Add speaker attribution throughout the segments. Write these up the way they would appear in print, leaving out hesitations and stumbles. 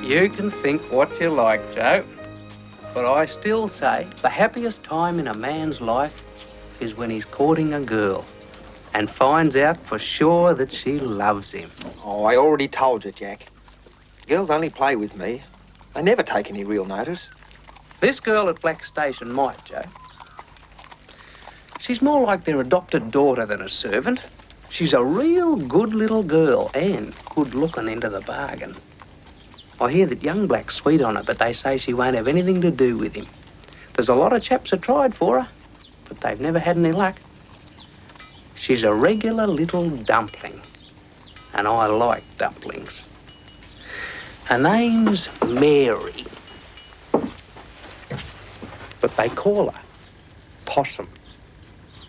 Speaker 1: You can think what you like, Joe, but I still say the happiest time in a man's life is when he's courting a girl and finds out for sure that she loves him.
Speaker 2: Oh, I already told you, Jack. Girls only play with me. They never take any real notice.
Speaker 1: This girl at Black Station might, Joe. She's more like their adopted daughter than a servant. She's a real good little girl and good looking into the bargain. I hear that young Black's sweet on her, but they say she won't have anything to do with him. There's a lot of chaps that tried for her, but they've never had any luck. She's a regular little dumpling, and I like dumplings. Her name's Mary, but they call her Possum.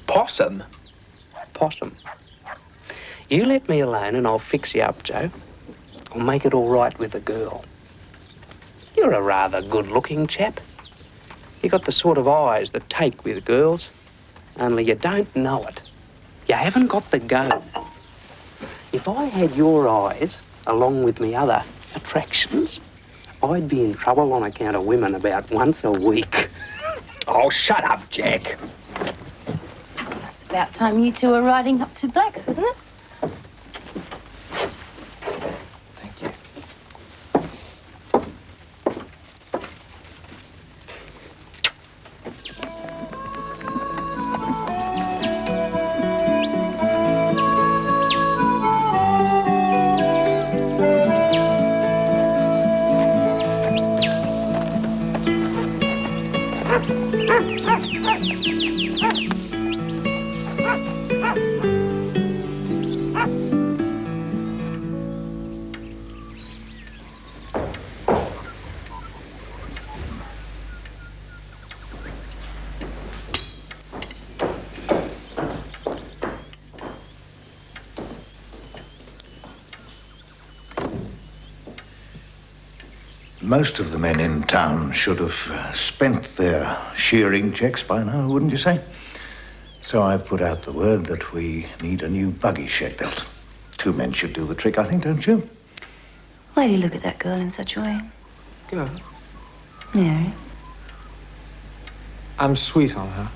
Speaker 2: Possum?
Speaker 1: Possum. You let me alone and I'll fix you up, Joe. I'll make it all right with the girl. You're a rather good-looking chap. You got the sort of eyes that take with girls, only you don't know it. You haven't got the go. If I had your eyes, along with me other attractions, I'd be in trouble on account of women about once a week.
Speaker 2: Oh, shut up, Jack.
Speaker 3: It's about time you two are riding up to Black's, isn't it?
Speaker 2: Thank you.
Speaker 4: Most of the men in town should have spent their shearing checks by now, wouldn't you say? So I've put out the word that we need a new buggy shed built. 2 men should do the trick, I think, don't you?
Speaker 3: Why do you look at that girl in such a way?
Speaker 5: Girl?
Speaker 3: Mary.
Speaker 5: I'm sweet on her.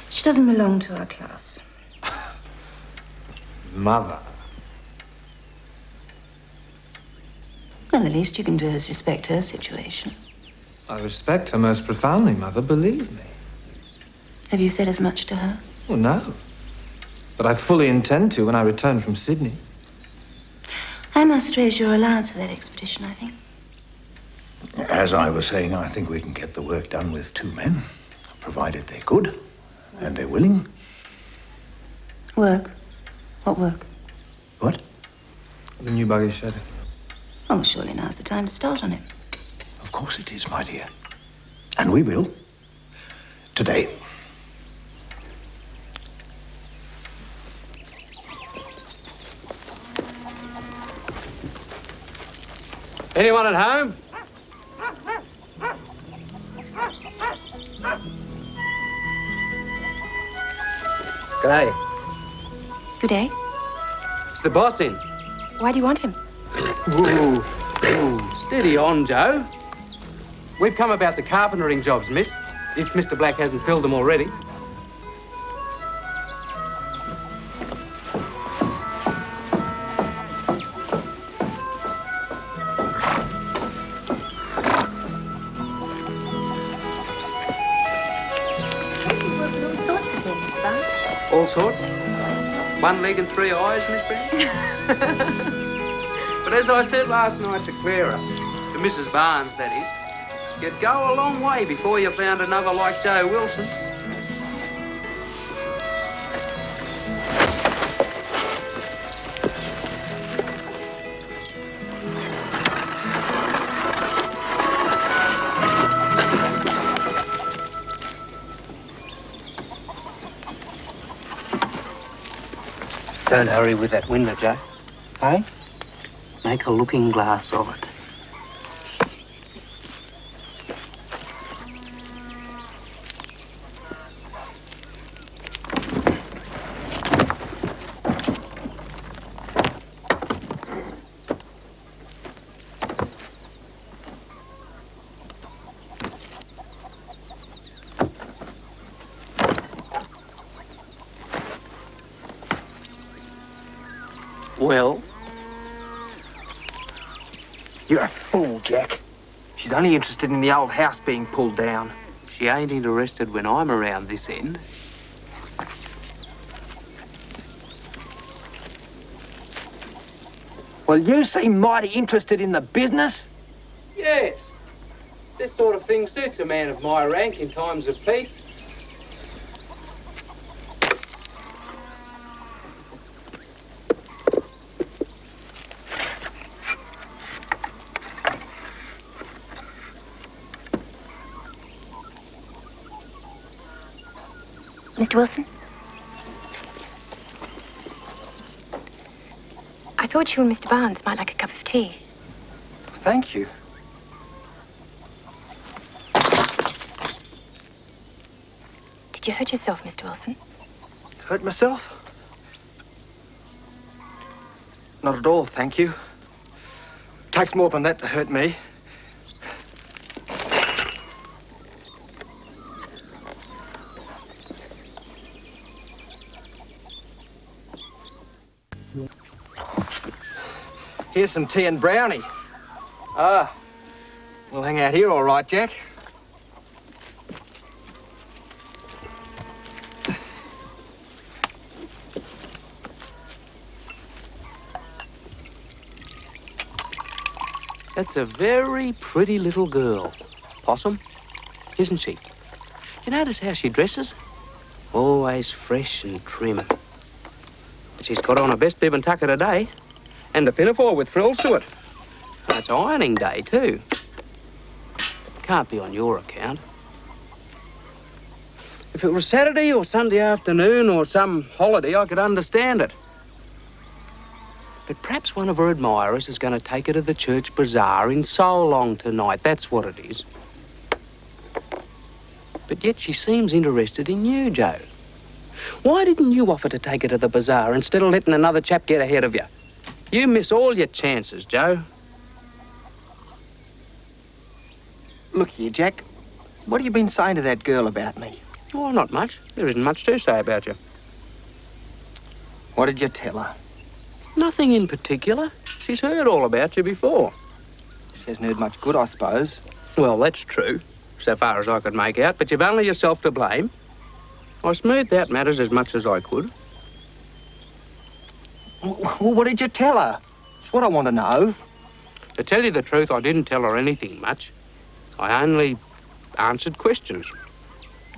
Speaker 3: She doesn't belong to our class.
Speaker 5: Mother.
Speaker 3: Well, the least you can do is respect her situation.
Speaker 5: I respect her most profoundly, Mother, believe me.
Speaker 3: Have you said as much to her?
Speaker 5: Well, no. But I fully intend to when I return from Sydney.
Speaker 3: I must raise your allowance for that expedition, I think.
Speaker 4: As I was saying, I think we can get the work done with 2 men, provided they're good and they're willing.
Speaker 3: Work? What work?
Speaker 4: What?
Speaker 5: The new buggy shed.
Speaker 3: Oh, surely now's the time to start on it.
Speaker 4: Of course it is, my dear. And we will. Today.
Speaker 1: Anyone at home? G'day.
Speaker 6: Good day.
Speaker 1: Is the boss in?
Speaker 6: Why do you want him?
Speaker 1: Ooh, steady on, Joe. We've come about the carpentering jobs, miss, if Mr. Black hasn't filled them already. All sorts. 1 leg and 3 eyes, Miss Brown. But as I said last night to Clara, to Mrs. Barnes, that is, you'd go a long way before you found another like Joe Wilson. Don't hurry with that window, Joe. Hey? Make a looking glass of it.
Speaker 2: Well? You're a fool, Jack. She's only interested in the old house being pulled down.
Speaker 1: She ain't interested when I'm around this end.
Speaker 2: Well, you seem mighty interested in the business.
Speaker 1: Yes. This sort of thing suits a man of my rank in times of peace.
Speaker 6: Mr. Wilson? I thought you and Mr. Barnes might like a cup of tea.
Speaker 2: Thank you.
Speaker 6: Did you hurt yourself, Mr. Wilson?
Speaker 2: Hurt myself? Not at all, thank you. Takes more than that to hurt me. Here's some tea and brownie. Ah, we'll hang out here all right, Jack.
Speaker 1: That's a very pretty little girl, Possum, isn't she? Do you notice how she dresses? Always fresh and trim. She's got on her best bib and tucker today, and a pinafore with frills to it. And it's ironing day, too. Can't be on your account. If it was Saturday or Sunday afternoon or some holiday, I could understand it. But perhaps one of her admirers is going to take her to the church bazaar in Solong tonight. That's what it is. But yet she seems interested in you, Joe. Why didn't you offer to take her to the bazaar instead of letting another chap get ahead of you? You miss all your chances, Joe.
Speaker 2: Look here, Jack. What have you been saying to that girl about me?
Speaker 1: Oh, not much. There isn't much to say about you.
Speaker 2: What did you tell her?
Speaker 1: Nothing in particular. She's heard all about you before.
Speaker 2: She hasn't heard much good, I suppose.
Speaker 1: Well, that's true, so far as I could make out, but you've only yourself to blame. I smoothed out matters as much as I could.
Speaker 2: Well, what did you tell her? That's what I want to know.
Speaker 1: To tell you the truth, I didn't tell her anything much. I only answered questions.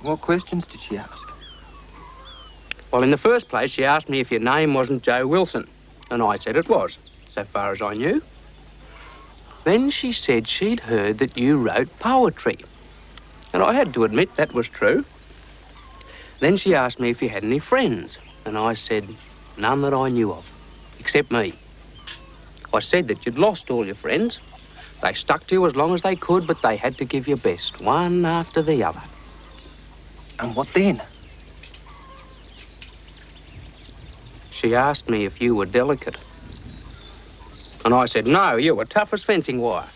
Speaker 2: What questions did she ask?
Speaker 1: Well, in the first place, she asked me if your name wasn't Joe Wilson, and I said it was, so far as I knew. Then she said she'd heard that you wrote poetry, and I had to admit that was true. Then she asked me if you had any friends, and I said none that I knew of, except me. I said that you'd lost all your friends. They stuck to you as long as they could, but they had to give you best, one after the other.
Speaker 2: And what then?
Speaker 1: She asked me if you were delicate. And I said, no, you were tough as fencing wire.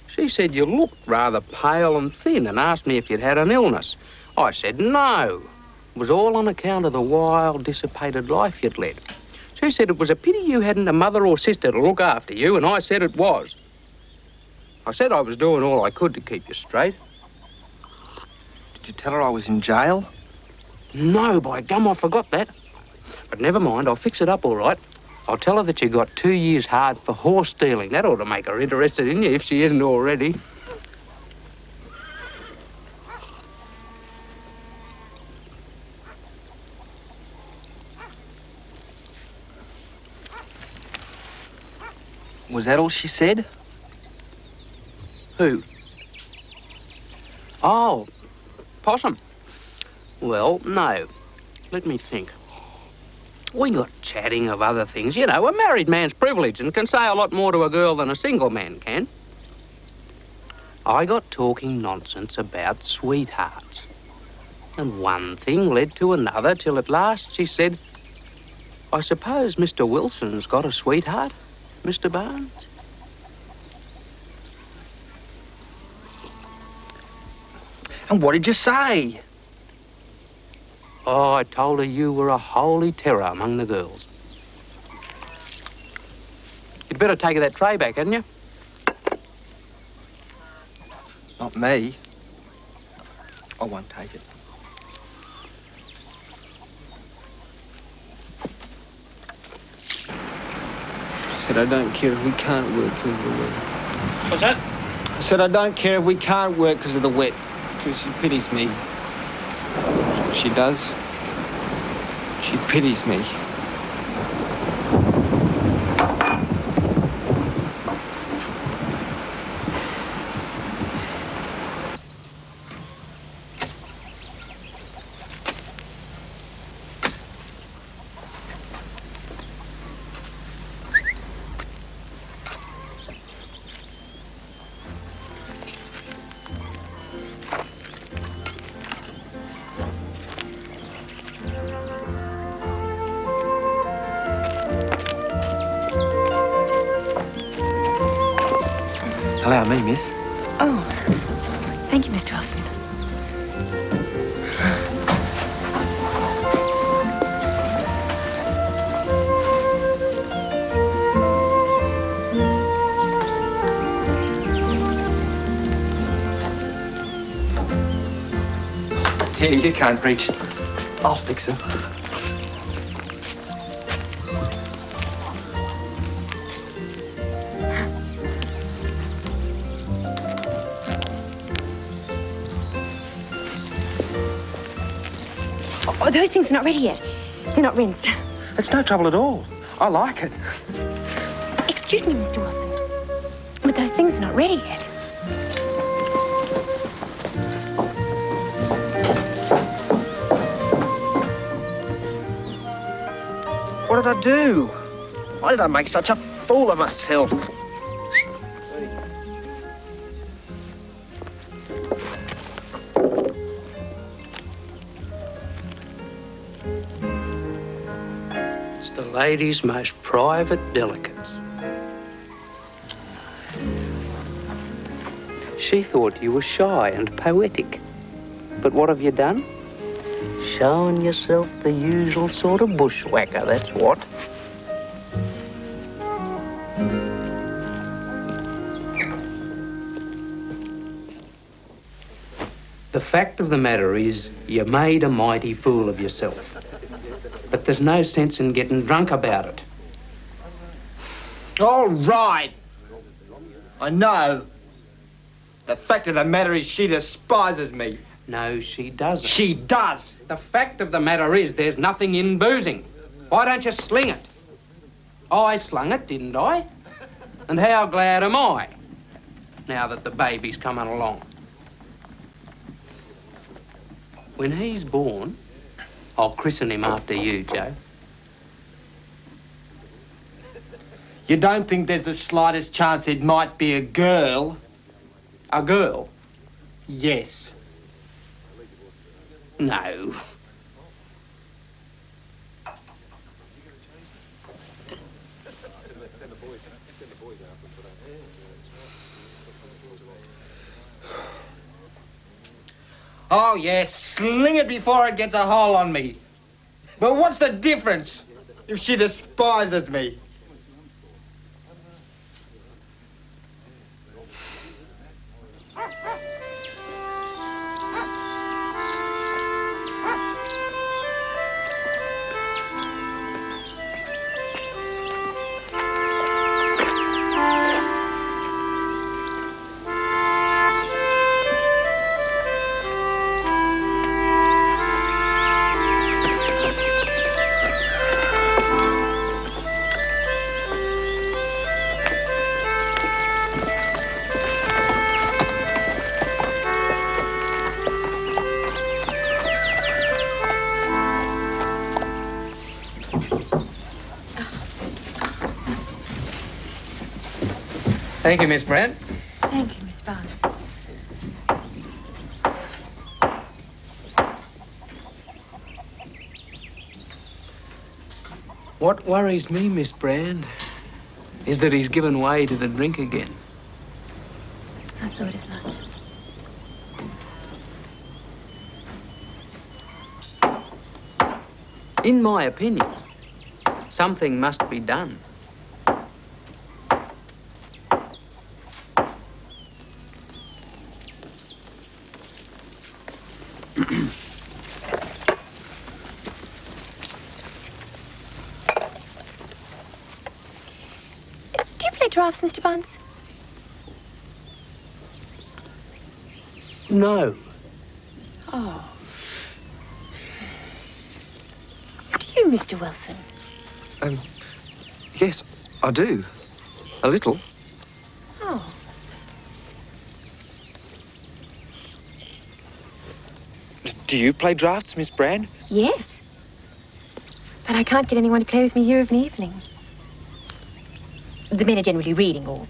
Speaker 1: She said you looked rather pale and thin and asked me if you'd had an illness. I said, no. It was all on account of the wild, dissipated life you'd led. She said it was a pity you hadn't a mother or sister to look after you, and I said it was. I said I was doing all I could to keep you straight.
Speaker 2: Did you tell her I was in jail?
Speaker 1: No, by gum, I forgot that. But never mind, I'll fix it up all right. I'll tell her that you got 2 years hard for horse stealing. That ought to make her interested in you if she isn't already.
Speaker 2: Was that all she said?
Speaker 1: Who? Oh, Possum. Well, no. Let me think. We got chatting of other things. You know, a married man's privilege and can say a lot more to a girl than a single man can. I got talking nonsense about sweethearts. And one thing led to another till at last she said, I suppose Mr. Wilson's got a sweetheart, Mr. Barnes?
Speaker 2: And what did you say?
Speaker 1: Oh, I told her you were a holy terror among the girls. You'd better take that tray back, hadn't you?
Speaker 2: Not me. I won't take it.
Speaker 7: I said I don't care if we can't work because of the wet.
Speaker 8: What's that?
Speaker 7: I said I don't care if we can't work because of the wet. Because she pities me. That's what she does. She pities me.
Speaker 5: Allow me, miss.
Speaker 6: Oh, thank you, Mr. Wilson.
Speaker 7: Here, you can't reach. I'll fix him.
Speaker 6: Oh, those things are not ready yet. They're not rinsed.
Speaker 2: It's no trouble at all. I like it.
Speaker 6: Excuse me, Mr. Wilson. But those things are not ready yet.
Speaker 2: What did I do? Why did I make such a fool of myself?
Speaker 1: It's the lady's most private delicates. She thought you were shy and poetic. But what have you done? Showing yourself the usual sort of bushwhacker, that's what. The fact of the matter is, you made a mighty fool of yourself. But there's no sense in getting drunk about it.
Speaker 7: All right. I know. The fact of the matter is she despises me.
Speaker 1: No, she doesn't.
Speaker 7: She does.
Speaker 1: The fact of the matter is, there's nothing in boozing. Why don't you sling it? I slung it, didn't I? And how glad am I, now that the baby's coming along? When he's born, I'll christen him after you, Joe.
Speaker 7: You don't think there's the slightest chance it might be a girl?
Speaker 1: A girl?
Speaker 7: Yes.
Speaker 1: No.
Speaker 7: Oh, yes, sling it before it gets a hole on me. But what's the difference if she despises me?
Speaker 1: Thank you, Miss Brent.
Speaker 6: Thank you, Mr. Barnes.
Speaker 1: What worries me, Miss Brand, is that he's given way to the drink again.
Speaker 6: I thought as much.
Speaker 1: In my opinion, something must be done.
Speaker 6: Do you play drafts, Mr. Barnes?
Speaker 1: No.
Speaker 6: Oh. Do you, Mr. Wilson?
Speaker 2: Yes, I do. A little.
Speaker 6: Oh.
Speaker 2: Do you play drafts, Miss Brand?
Speaker 6: Yes. But I can't get anyone to play with me here of an evening. The men are generally reading or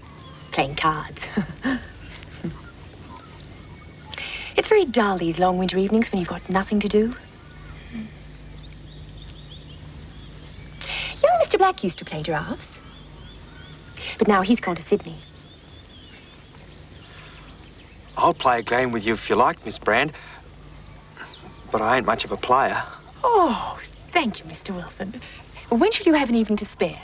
Speaker 6: playing cards. It's very dull, these long winter evenings when you've got nothing to do. Young Mr. Black used to play drafts. But now he's gone to Sydney.
Speaker 2: I'll play a game with you if you like, Miss Brand. But I ain't much of a player.
Speaker 6: Oh, thank you, Mr. Wilson. When shall you have an evening to spare?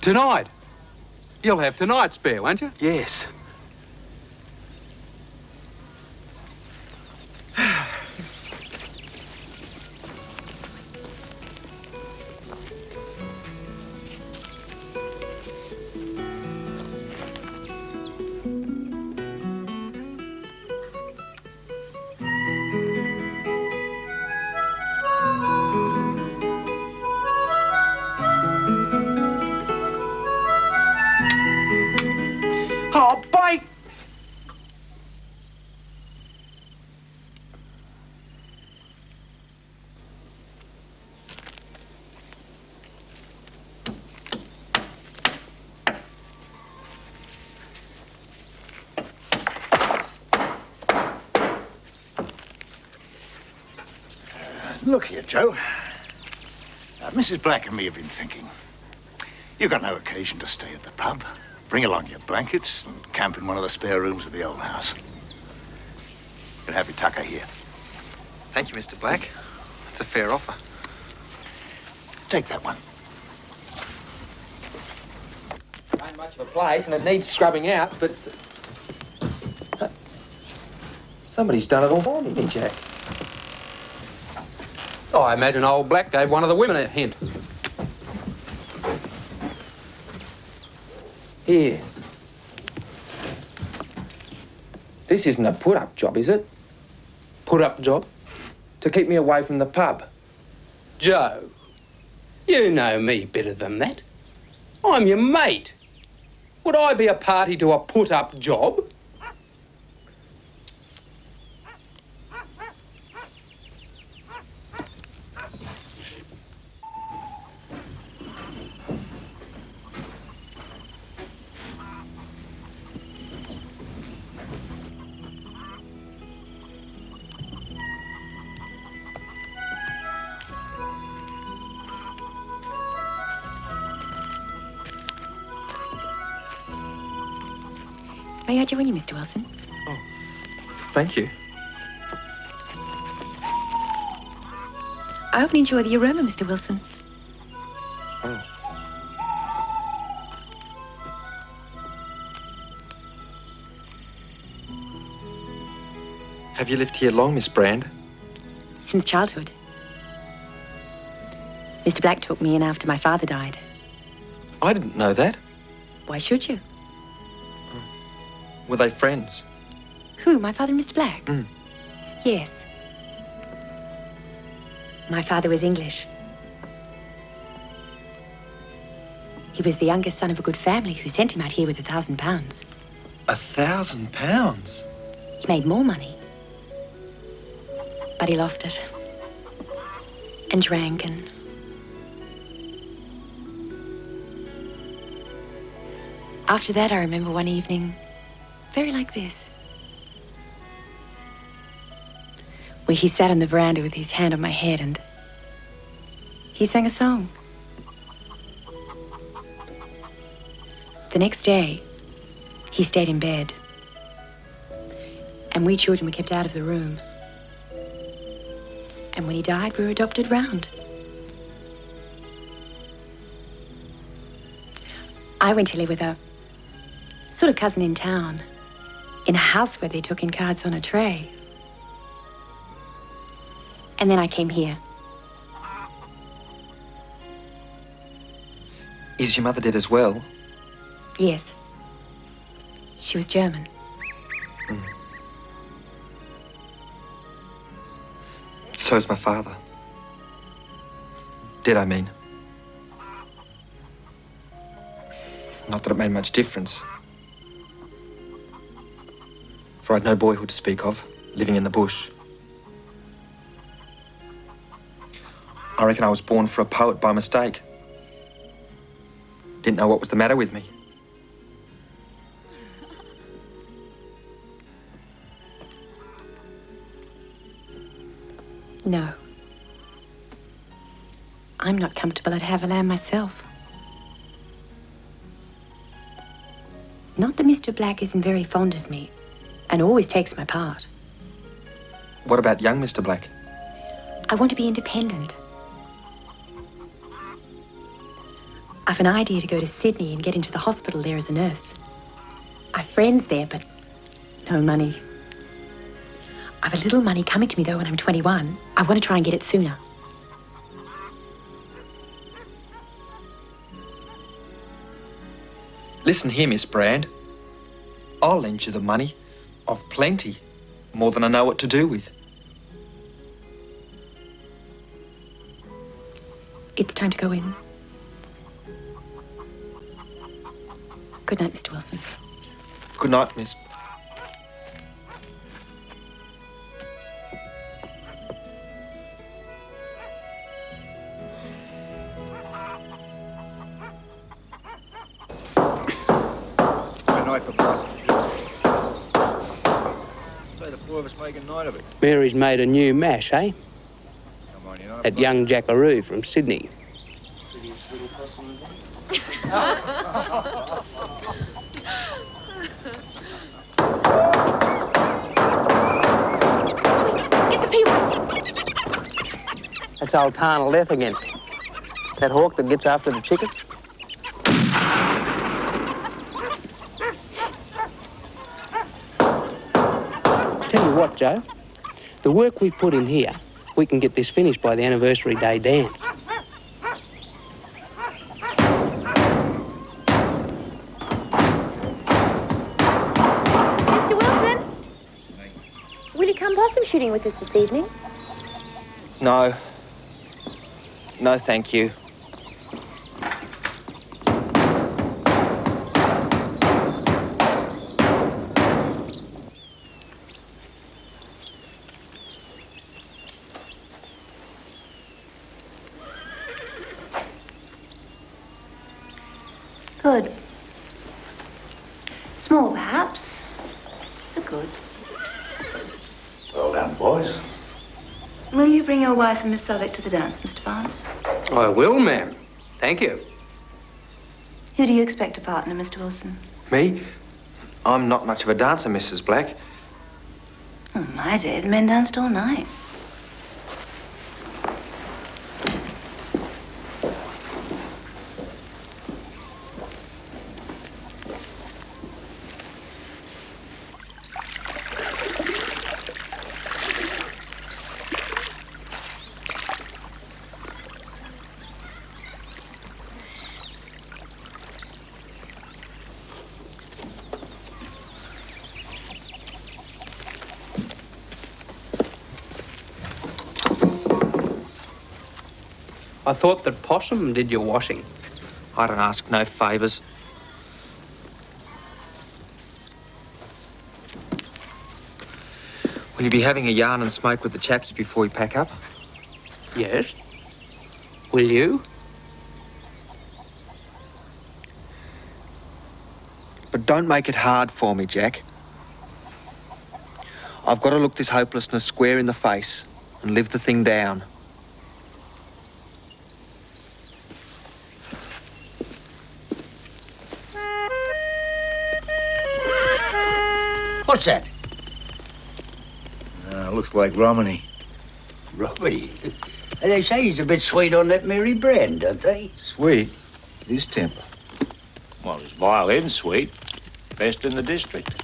Speaker 8: Tonight. You'll have tonight spare, won't you?
Speaker 2: Yes. Oh, bite!
Speaker 4: Look here, Joe. Mrs. Black and me have been thinking. You've got no occasion to stay at the pub. Bring along your blankets and camp in one of the spare rooms of the old house. You can have your tucker here.
Speaker 2: Thank you, Mr. Black. That's a fair offer.
Speaker 4: Take that one.
Speaker 2: Ain't much of a place and it needs scrubbing out, but... Somebody's done it all for me, Jack.
Speaker 8: Oh, I imagine old Black gave one of the women a hint.
Speaker 2: Here. This isn't a put-up job, is it?
Speaker 1: Put-up job?
Speaker 2: To keep me away from the pub.
Speaker 1: Joe, you know me better than that. I'm your mate. Would I be a party to a put-up job?
Speaker 6: May I join you, Mr. Wilson?
Speaker 2: Oh, thank you.
Speaker 6: I often enjoy the aroma, Mr. Wilson.
Speaker 2: Oh. Have you lived here long, Miss Brand?
Speaker 6: Since childhood. Mr. Black took me in after my father died.
Speaker 2: I didn't know that.
Speaker 6: Why should you?
Speaker 2: Were they friends?
Speaker 6: Who, my father and Mr. Black?
Speaker 2: Mm.
Speaker 6: Yes. My father was English. He was the youngest son of a good family who sent him out here with £1,000.
Speaker 2: £1,000?
Speaker 6: He made more money. But he lost it. And drank and... After that, I remember one evening, very like this, where he sat on the veranda with his hand on my head and he sang a song. The next day, he stayed in bed, and we children were kept out of the room. And when he died, we were adopted round. I went to live with a Sort of cousin in town. In a house where they took in cards on a tray. And then I came here.
Speaker 2: Is your mother dead as well?
Speaker 6: Yes. She was German.
Speaker 2: So's my father. Dead, I mean. Not that it made much difference. For I'd no boyhood to speak of, living in the bush. I reckon I was born for a poet by mistake. Didn't know what was the matter with me.
Speaker 6: No. I'm not comfortable at Haviland myself. Not that Mr. Black isn't very fond of me and always takes my part.
Speaker 2: What about young Mr. Black?
Speaker 6: I want to be independent. I've an idea to go to Sydney and get into the hospital there as a nurse. I've friends there, but no money. I've a little money coming to me, though, when I'm 21. I want to try and get it sooner.
Speaker 2: Listen here, Miss Brand. I'll lend you the money. Of plenty. More than I know what to do with.
Speaker 6: It's time to go in. Good night, Mr. Wilson.
Speaker 2: Good night, Miss.
Speaker 4: Good night for Boyce. Say the four of us make a night of it.
Speaker 1: Mary's made a new mash, eh?
Speaker 4: Come on, you know.
Speaker 1: That young jackaroo from Sydney.
Speaker 6: Get the people!
Speaker 1: That's old Tarnal Death again. That hawk that gets after the chickens. Tell you what, Joe. The work we've put in here, we can get this finished by the anniversary day dance.
Speaker 6: Mr. Wilson? Will you come possum shooting with us this evening?
Speaker 2: No. No, thank you.
Speaker 3: Good. Small, perhaps, but good.
Speaker 4: Well done, boys.
Speaker 3: Will you bring your wife and Miss Southwick to the dance, Mr. Barnes?
Speaker 1: I will, ma'am. Thank you.
Speaker 3: Who do you expect to partner, Mr. Wilson?
Speaker 2: Me? I'm not much of a dancer, Mrs. Black.
Speaker 3: Oh, my day, the men danced all night.
Speaker 1: I thought that Possum did your washing.
Speaker 2: I don't ask no favours. Will you be having a yarn and smoke with the chaps before we pack up?
Speaker 1: Yes. Will you?
Speaker 2: But don't make it hard for me, Jack. I've got to look this hopelessness square in the face and live the thing down.
Speaker 9: What's that?
Speaker 4: Looks like Romany.
Speaker 9: Robert. They say he's a bit sweet on that Mary Brand, don't they?
Speaker 4: Sweet. His temper.
Speaker 10: Well, his violin's sweet. Best in the district.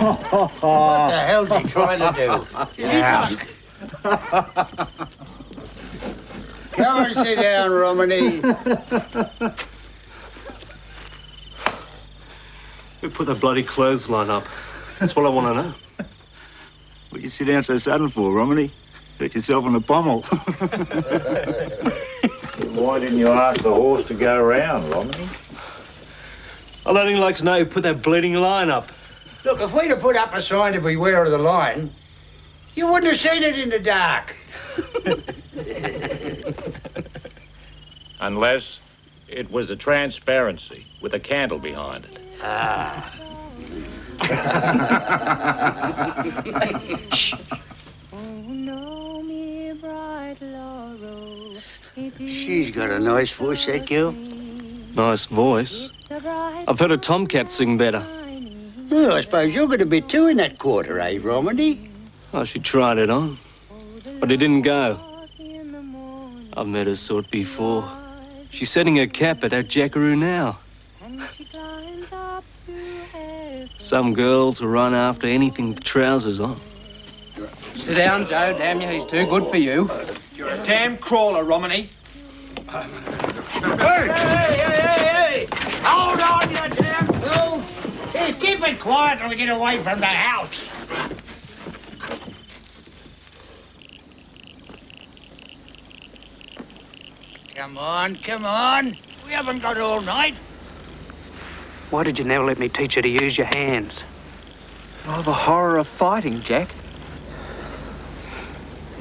Speaker 9: What the hell's he trying to do?
Speaker 1: Yeah.
Speaker 9: Come and sit down, Romany.
Speaker 11: Who put that bloody clothesline up? That's what I want to know.
Speaker 12: What you sit down so sudden for, Romany? Hurt yourself on the pommel.
Speaker 10: Why didn't you ask the horse to go round, Romney?
Speaker 11: I'd only like to know who put that bleeding line up.
Speaker 9: Look, if we'd have put up a sign to beware of the lion, you wouldn't have seen it in the dark.
Speaker 10: Unless it was a transparency with a candle behind it.
Speaker 9: Ah. She's got a nice voice, that girl.
Speaker 11: Nice voice. I've heard a tomcat sing better.
Speaker 9: Well, I suppose you're going to be too in that quarter, eh, Romany?
Speaker 11: Oh, she tried it on, but it didn't go. I've met her sort before. She's setting her cap at that jackaroo now. Some girls will run after anything with trousers on.
Speaker 1: Sit down, Joe. Damn you, he's too good for you.
Speaker 2: You're a damn crawler, Romany.
Speaker 9: Hey! Hold on, you damn fools! Hey, keep it quiet till we get away from the house. Come on. We haven't got all night.
Speaker 1: Why did you never let me teach you to use your hands?
Speaker 2: I have a horror of fighting, Jack.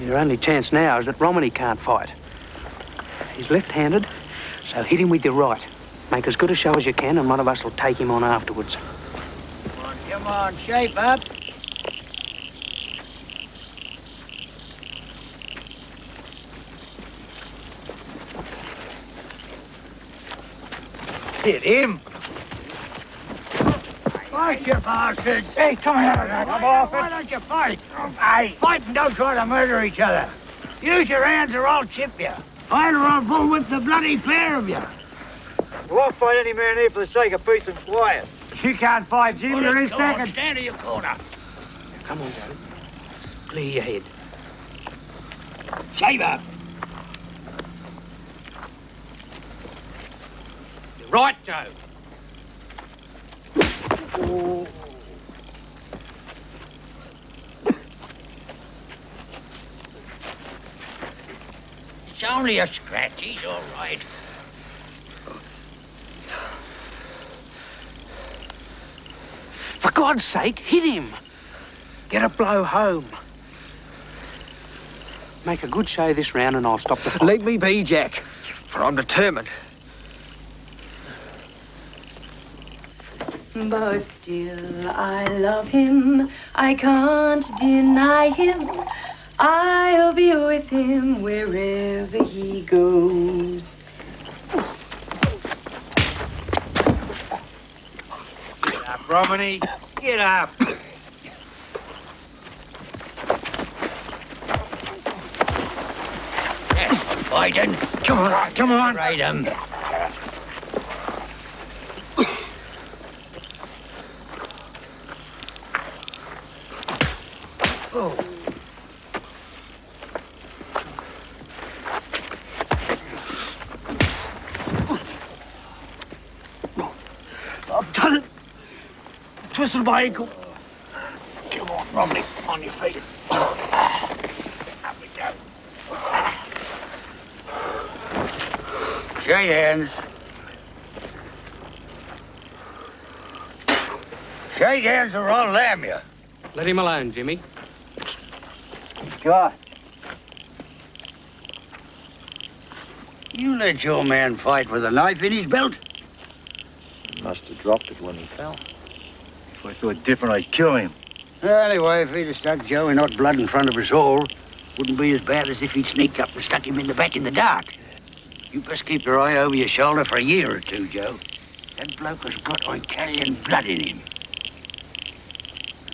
Speaker 1: Your only chance now is that Romany can't fight. He's left-handed, so hit him with your right. Make as good a show as you can, and one of us will take him on afterwards.
Speaker 9: Come on, shape up. Hit him. Fight, you bastards. Hey, come here. Come off it. Why don't you fight? Hey, fight and don't try to murder each other. Use your hands or I'll chip you. Either I'll bullwhip the bloody pair of you.
Speaker 12: We won't fight any man here for the sake of peace and quiet.
Speaker 9: You can't fight, Jim. You're in second. Stand in your corner.
Speaker 1: Come on, Joe. Clear your head.
Speaker 9: Shave up.
Speaker 1: You're right, Joe.
Speaker 9: It's only a scratch. He's all right.
Speaker 1: For God's sake, hit him. Get a blow home. Make a good show this round and I'll stop the fight.
Speaker 2: Leave me be, Jack, for I'm determined.
Speaker 6: But still I love him, I can't deny him. I'll be with him wherever he goes.
Speaker 12: Get up, Romany. Get up.
Speaker 9: Fighting. Come on. Right him. Oh.
Speaker 1: I've done it. Twisted my ankle. Come on, Romney, on your feet. Up we go.
Speaker 9: Shake hands. Shake hands or I'll lam you.
Speaker 1: Let him alone, Jimmy.
Speaker 9: God. You let your man fight with a knife in his belt?
Speaker 10: He must have dropped it when he fell.
Speaker 12: If I thought different, I'd kill him.
Speaker 9: Anyway, if he'd have stuck Joe in hot blood in front of us all, wouldn't be as bad as if he'd sneaked up and stuck him in the back in the dark. You best keep your eye over your shoulder for a year or two, Joe. That bloke has got Italian blood in him.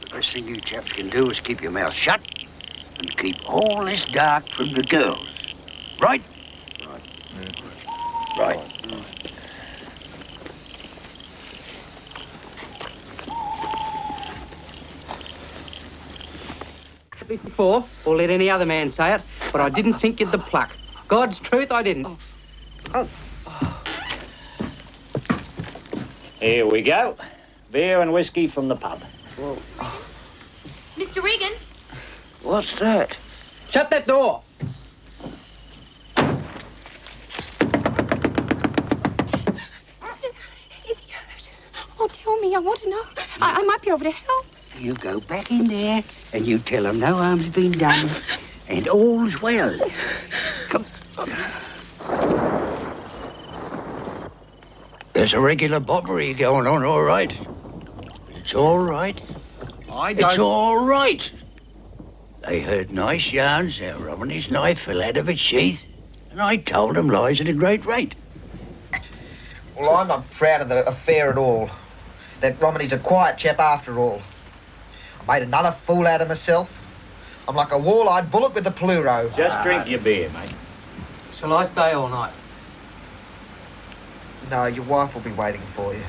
Speaker 9: The best thing you chaps can do is keep your mouth shut and keep all this dark from the girls. Right? Right.
Speaker 1: before, or let any other man say it, but I didn't think you'd the pluck. God's truth, I didn't.
Speaker 9: Oh.
Speaker 10: Here we go. Beer and whiskey from the pub.
Speaker 9: Well,
Speaker 3: Mr. Regan?
Speaker 9: what's that?
Speaker 1: Shut that door.
Speaker 3: Is he hurt? Oh, tell me. I want to know. I might be able to help.
Speaker 9: You go back in there and you tell him no harm's been done and all's well. Come. There's a regular bobbery going on, all right. It's all right. It's all right. They heard nice yarns how Romney's knife fell out of its sheath, and I told them lies at a great rate.
Speaker 2: Well, I'm not proud of the affair at all. That Romney's a quiet chap after all. I made another fool out of myself. I'm like a wall-eyed bullock with the pluro.
Speaker 10: Just drink your beer, mate.
Speaker 1: Shall I stay all night?
Speaker 2: No, your wife will be waiting for you.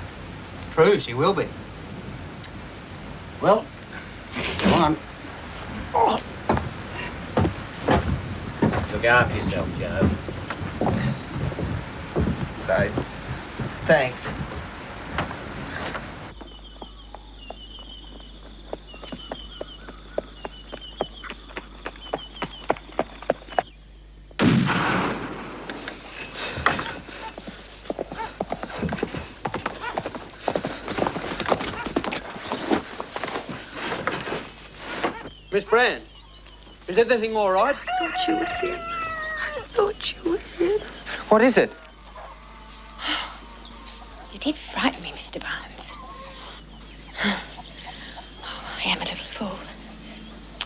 Speaker 1: True, she will be. Well, come on.
Speaker 10: Oh. Look after yourself, Joe.
Speaker 2: Babe. Thanks.
Speaker 1: Miss Brand, is everything all right?
Speaker 3: I thought you were here. I thought you were here.
Speaker 7: What is it?
Speaker 6: You did frighten me, Mr. Barnes. Oh, I am a little fool.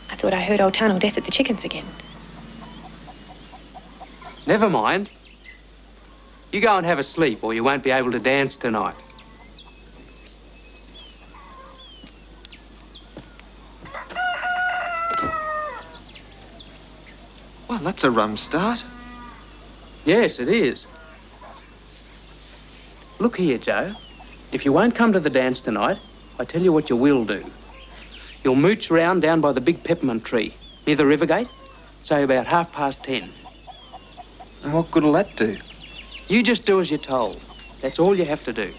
Speaker 6: I thought I heard old Tunnel death at the chickens again.
Speaker 1: Never mind. You go and have a sleep, or you won't be able to dance tonight.
Speaker 2: Well, that's a rum start.
Speaker 1: Yes, it is. Look here, Joe. If you won't come to the dance tonight, I tell you what you will do. You'll mooch round down by the big peppermint tree, near the river gate, say about 10:30.
Speaker 2: And what good'll that do?
Speaker 1: You just do as you're told. That's all you have to do.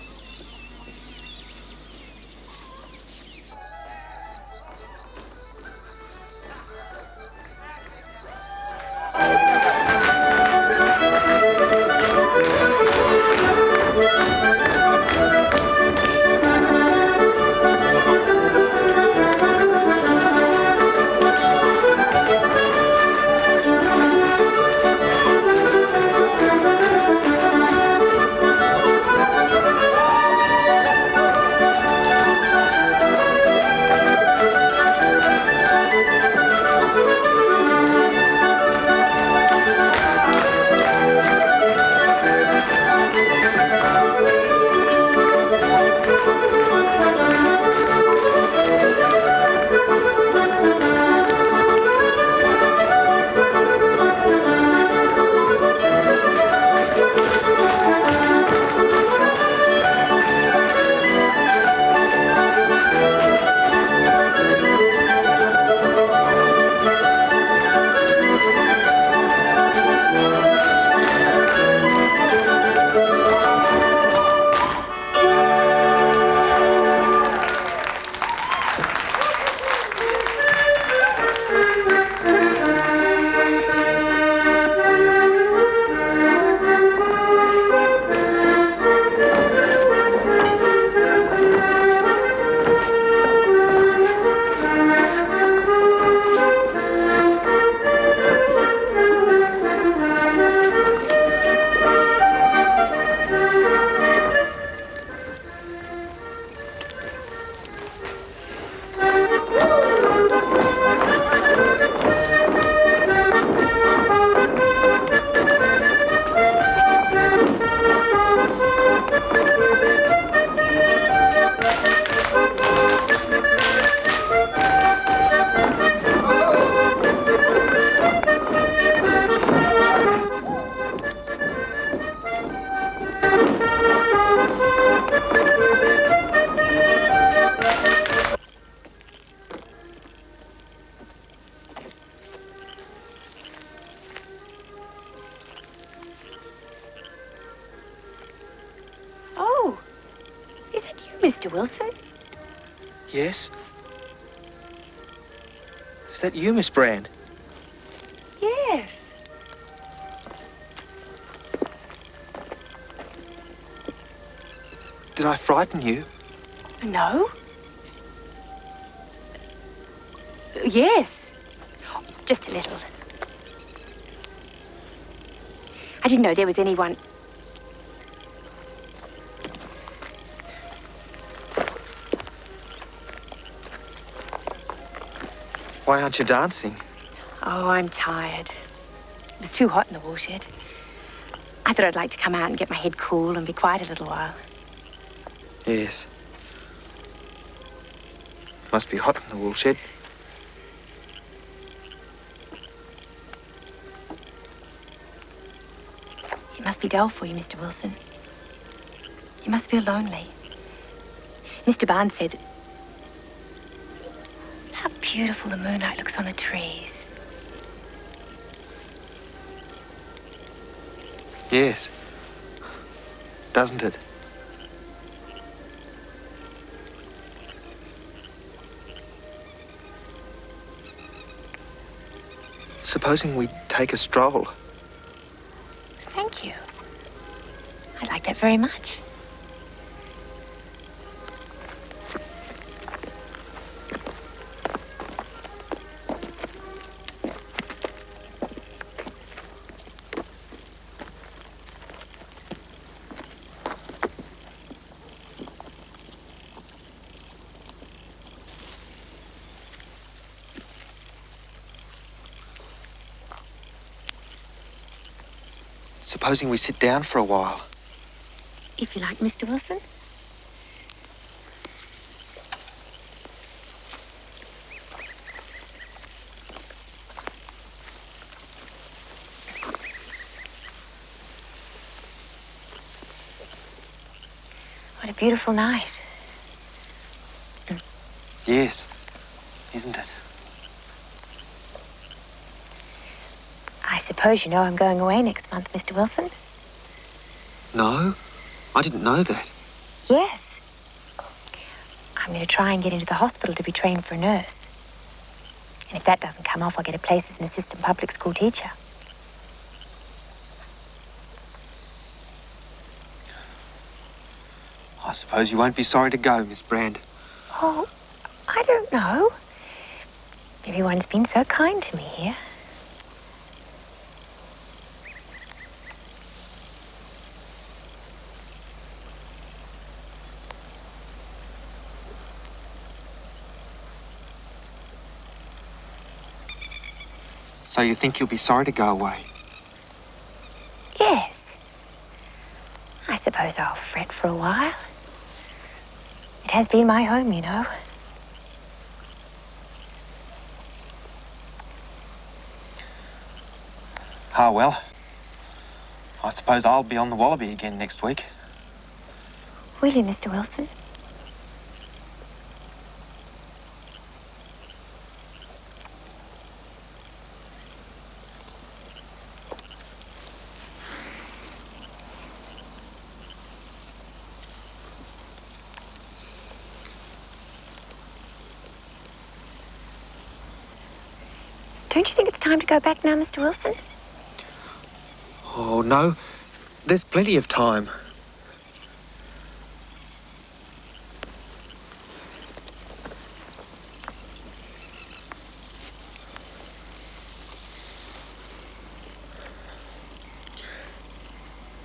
Speaker 6: Mr. Wilson.
Speaker 7: Yes? Is that you, Miss Brand?
Speaker 6: Yes.
Speaker 7: Did I frighten you?
Speaker 6: No. Yes. Just a little. I didn't know there was anyone...
Speaker 7: Why aren't you dancing?
Speaker 6: Oh, I'm tired. It was too hot in the Woolshed. I thought I'd like to come out and get my head cool and be quiet a little while.
Speaker 7: Yes. Must be hot in the Woolshed.
Speaker 6: It must be dull for you, Mr. Wilson. You must feel lonely. Mr. Barnes said that... How beautiful the moonlight looks on the trees.
Speaker 7: Yes. Doesn't it? Supposing we take a stroll.
Speaker 6: Thank you. I like that very much.
Speaker 7: Supposing we sit down for a while.
Speaker 6: If you like, Mr. Wilson. What a beautiful night.
Speaker 7: Yes, isn't it?
Speaker 6: I suppose you know I'm going away next month, Mr. Wilson.
Speaker 7: No, I didn't know that.
Speaker 6: Yes. I'm going to try and get into the hospital to be trained for a nurse. And if that doesn't come off, I'll get a place as an assistant public school teacher.
Speaker 7: I suppose you won't be sorry to go, Miss Brand.
Speaker 6: Oh, I don't know. Everyone's been so kind to me here.
Speaker 7: So you think you'll be sorry to go away?
Speaker 6: Yes. I suppose I'll fret for a while. It has been my home, you know.
Speaker 7: Ah, well. I suppose I'll be on the Wallaby again next week.
Speaker 6: Will you, Mr. Wilson? Don't you think it's time to go back now, Mr. Wilson?
Speaker 7: Oh, no. There's plenty of time.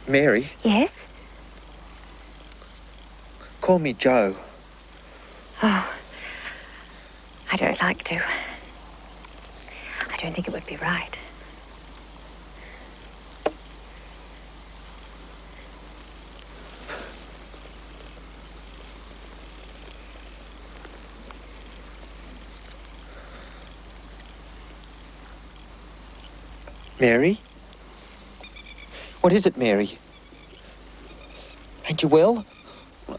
Speaker 7: Mary?
Speaker 6: Yes?
Speaker 7: Call me Joe.
Speaker 6: Oh, I don't like to. I don't think it would be right.
Speaker 7: Mary? What is it, Mary? Ain't you well?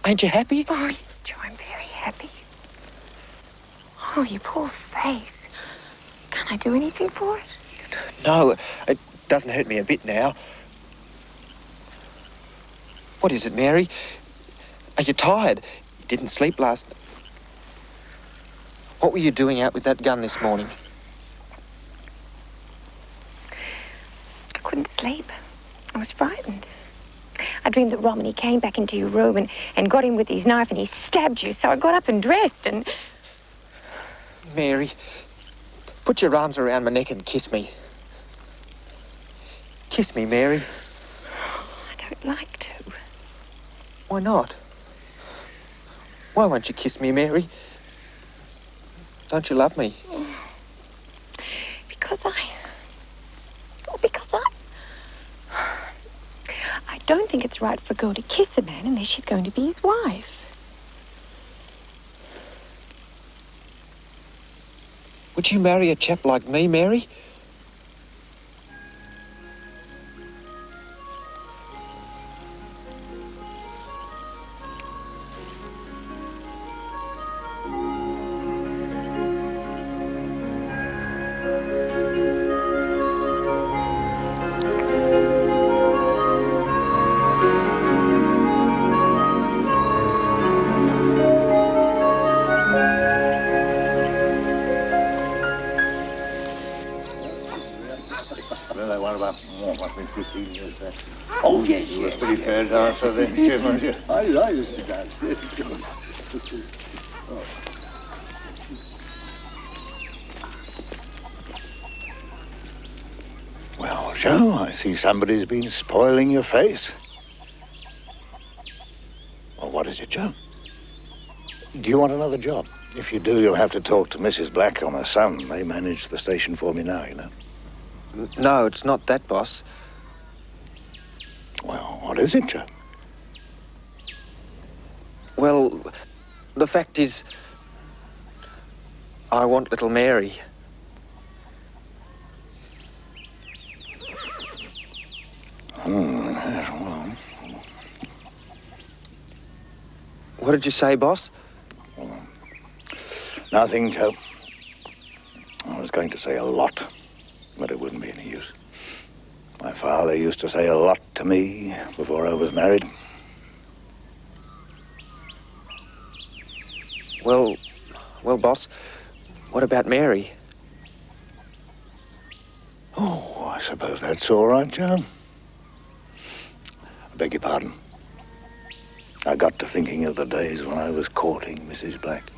Speaker 7: Ain't you happy?
Speaker 6: Oh, yes, Joe, I'm very happy. Oh, your poor face. Can't I do anything for it?
Speaker 7: No, it doesn't hurt me a bit now. What is it, Mary? Are you tired? You didn't sleep last night. What were you doing out with that gun this morning?
Speaker 6: I couldn't sleep. I was frightened. I dreamed that Romney came back into your room and got him with his knife and he stabbed you, so I got up and dressed and...
Speaker 7: Mary, put your arms around my neck and kiss me. Kiss me, Mary.
Speaker 6: I don't like to.
Speaker 7: Why not? Why won't you kiss me, Mary? Don't you love me?
Speaker 6: Because I don't think it's right for a girl to kiss a man unless she's going to be his wife.
Speaker 7: Would you marry a chap like me, Mary?
Speaker 4: Oh, yes, you were a pretty fair dancer then, Jim, weren't you?
Speaker 13: I used to dance.
Speaker 4: Well, Joe, I see somebody's been spoiling your face. Well, what is it, Joe? Do you want another job? If you do, you'll have to talk to Mrs. Black or my son. They manage the station for me now, you know.
Speaker 7: No, it's not that, boss.
Speaker 4: Well, what is it, Joe?
Speaker 7: Well, the fact is, I want little Mary.
Speaker 4: Well.
Speaker 7: What did you say, boss?
Speaker 4: Nothing, Joe. I was going to say a lot, but it wouldn't be any use. My father used to say a lot to me before I was married.
Speaker 7: Well, boss, what about Mary?
Speaker 4: Oh, I suppose that's all right, Joe. I beg your pardon. I got to thinking of the days when I was courting Mrs. Black.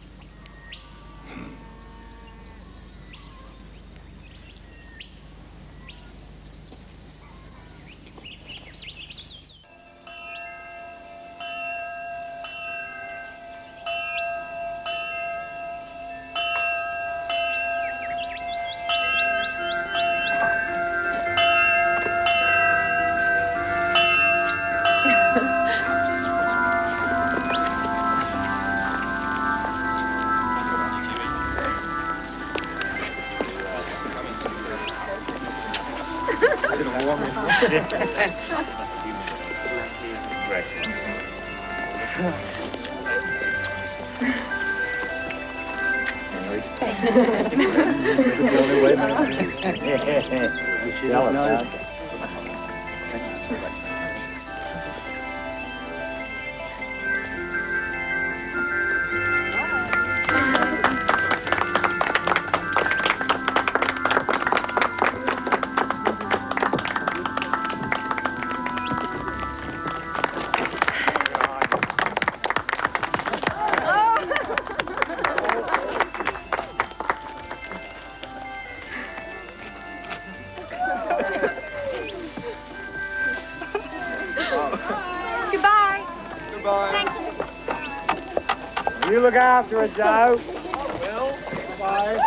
Speaker 10: You look after it, Joe.
Speaker 13: I will. Bye.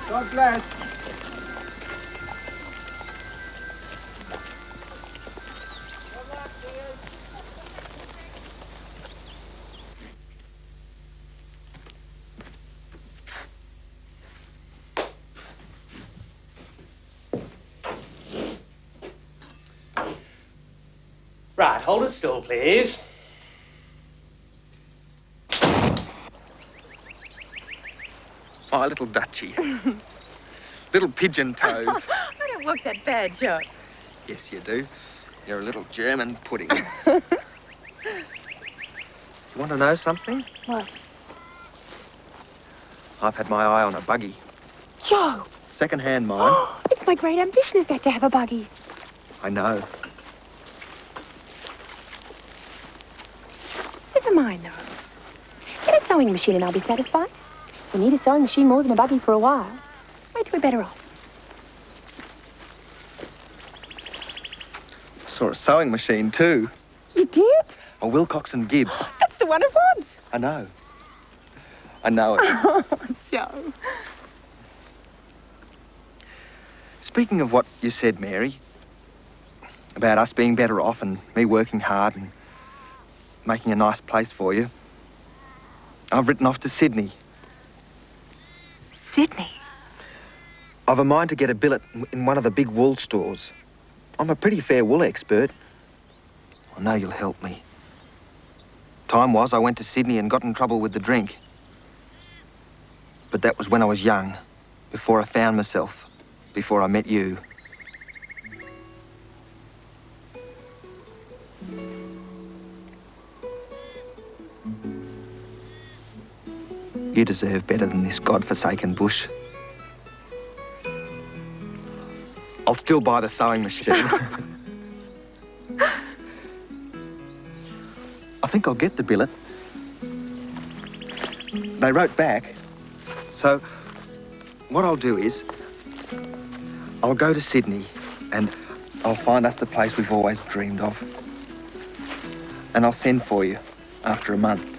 Speaker 13: God bless.
Speaker 1: Right, hold it still, please.
Speaker 7: My little Dutchie. Little pigeon toes.
Speaker 6: I don't look that bad, Joe.
Speaker 7: Yes, you do. You're a little German pudding.
Speaker 14: You want to know something?
Speaker 6: What?
Speaker 14: I've had my eye on a buggy.
Speaker 6: Joe!
Speaker 14: Second-hand mine.
Speaker 6: It's my great ambition, is that, to have a buggy?
Speaker 14: I know.
Speaker 6: Never mind, though. Get a sewing machine and I'll be satisfied. We need a sewing machine more than a buggy for a while. Wait till we're better off.
Speaker 14: Saw a sewing machine too.
Speaker 6: You did?
Speaker 14: A Wilcox and Gibbs.
Speaker 6: That's the one I want.
Speaker 14: I know. I know it.
Speaker 6: Oh, Joe.
Speaker 14: Speaking of what you said, Mary, about us being better off and me working hard and making a nice place for you, I've written off to Sydney.
Speaker 6: Sydney?
Speaker 14: I've a mind to get a billet in one of the big wool stores. I'm a pretty fair wool expert. I know you'll help me. Time was I went to Sydney and got in trouble with the drink. But that was when I was young, before I found myself, before I met you. You deserve better than this godforsaken bush. I'll still buy the sewing machine. I think I'll get the billet. They wrote back. So, what I'll do is, I'll go to Sydney and I'll find us the place we've always dreamed of. And I'll send for you after a month.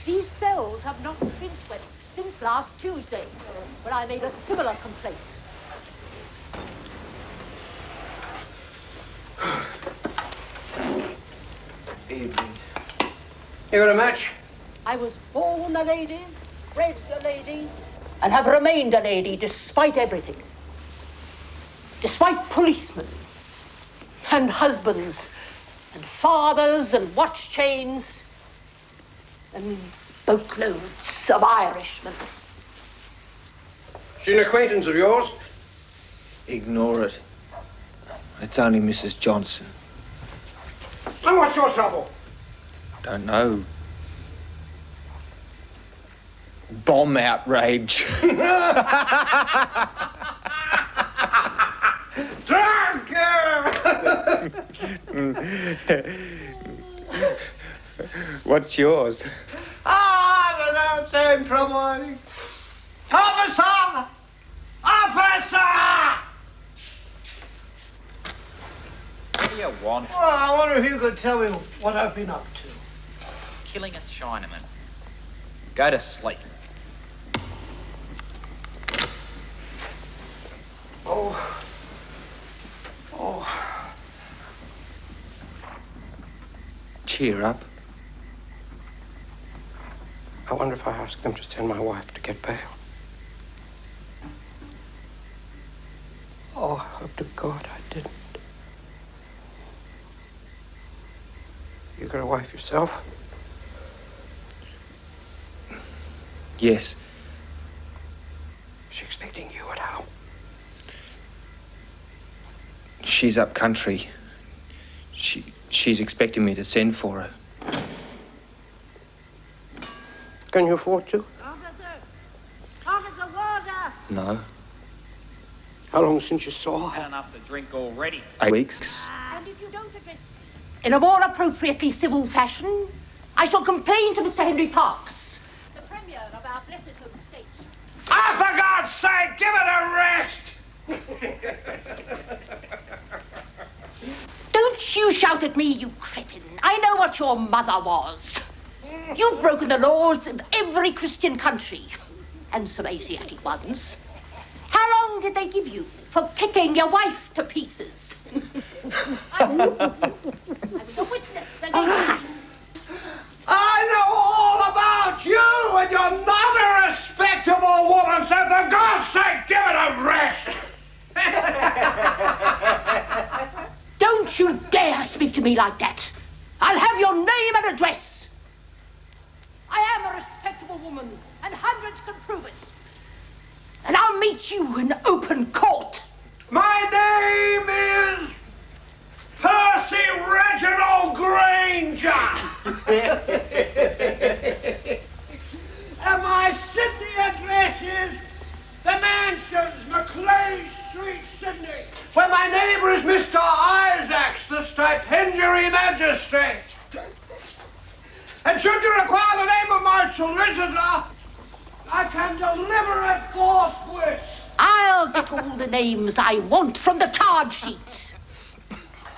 Speaker 15: These cells have not been swept since last Tuesday, when I made a similar complaint.
Speaker 1: Evening. You got a match?
Speaker 15: I was born a lady, bred a lady, and have remained a lady despite everything. Despite policemen, and husbands, and fathers, and watch chains, and boatloads of Irishmen.
Speaker 1: She an acquaintance of yours?
Speaker 16: Ignore it. It's only Mrs. Johnson.
Speaker 1: And what's your trouble?
Speaker 16: Don't know. Bomb outrage. What's yours?
Speaker 1: I don't know, same trouble, I think. Officer! Officer!
Speaker 17: What do you want?
Speaker 1: Well, I wonder if you could tell me what I've been up to.
Speaker 17: Killing a Chinaman. Go to sleep.
Speaker 1: Oh.
Speaker 16: Cheer up.
Speaker 1: I wonder if I ask them to send my wife to get bail. Oh, I hope to God I didn't. You got a wife yourself?
Speaker 16: Yes.
Speaker 1: Is she expecting you at home?
Speaker 16: She's up country. She's expecting me to send for her.
Speaker 1: Can you afford to?
Speaker 15: Officer, water!
Speaker 16: No.
Speaker 1: How long since you saw her?
Speaker 17: Had enough to drink already.
Speaker 16: 8 weeks.
Speaker 15: And if you don't address in a more appropriately civil fashion, I shall complain to Mr. Henry Parks, the Premier of our blessed
Speaker 18: Ah, for God's sake, give it a rest!
Speaker 15: Don't you shout at me, you cretin. I know what your mother was. You've broken the laws of every Christian country, and some Asiatic ones. How long did they give you for kicking your wife to pieces? I was a witness against you.
Speaker 18: I know all about you, and you're not a respectable woman, so for God's sake, give it a rest!
Speaker 15: Don't you dare speak to me like that. I'll have your name and address. I am a respectable woman, and hundreds can prove it. And I'll meet you in open court.
Speaker 18: My name is Percy Reginald Granger. And my city address is the Mansions, Macleay Street, Sydney, where my neighbour is Mr. Isaacs, the stipendiary magistrate. And should you require the name of my solicitor, I can deliver it forthwith.
Speaker 15: I'll get all the names I want from the charge sheet.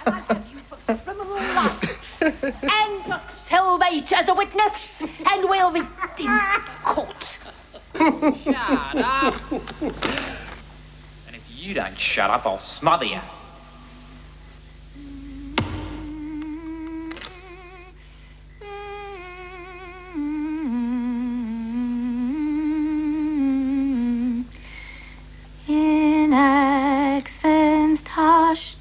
Speaker 15: And I'll have you for criminal life. And your cellmate as a witness. And we'll be in court.
Speaker 17: Shut up. And if you don't shut up, I'll smother you.
Speaker 3: In accents hushed,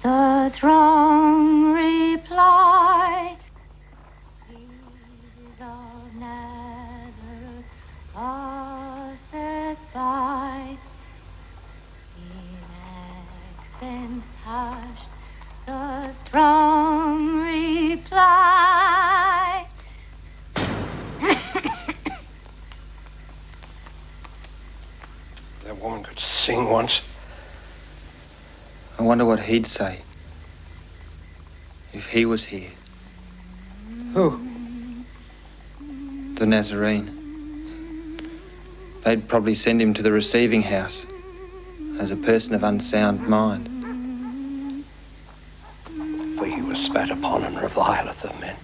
Speaker 3: the throng reply, Jesus of Nazareth passeth by. In accents hushed, the throng reply.
Speaker 19: That woman could sing once.
Speaker 16: I wonder what he'd say if he was here.
Speaker 19: Who?
Speaker 16: The Nazarene. They'd probably send him to the receiving house as a person of unsound mind.
Speaker 19: For he was spat upon and revileth of men.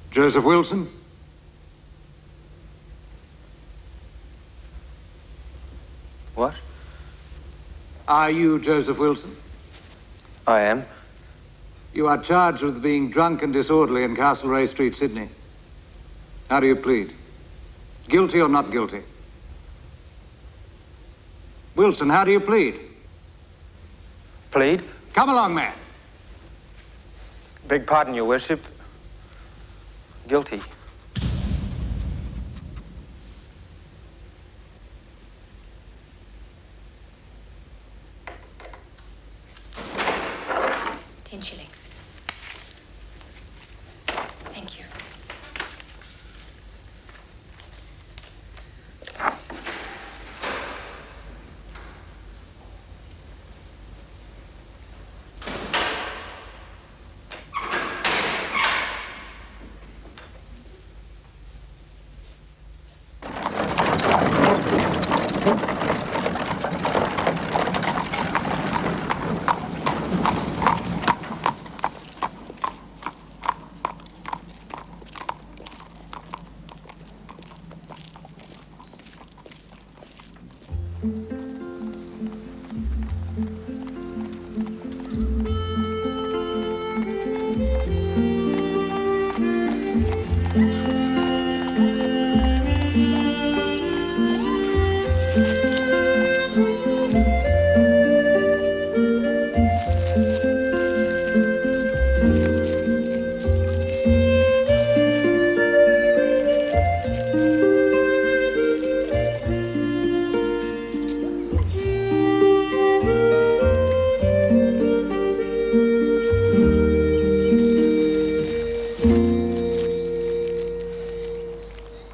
Speaker 20: Joseph Wilson?
Speaker 16: What?
Speaker 20: Are you Joseph Wilson?
Speaker 16: I am.
Speaker 20: You are charged with being drunk and disorderly in Castlereagh Street, Sydney. How do you plead? Guilty or not guilty? Wilson, how do you plead?
Speaker 16: Plead?
Speaker 20: Come along, man.
Speaker 16: Beg pardon, Your Worship. Guilty.
Speaker 6: £10. Thank you.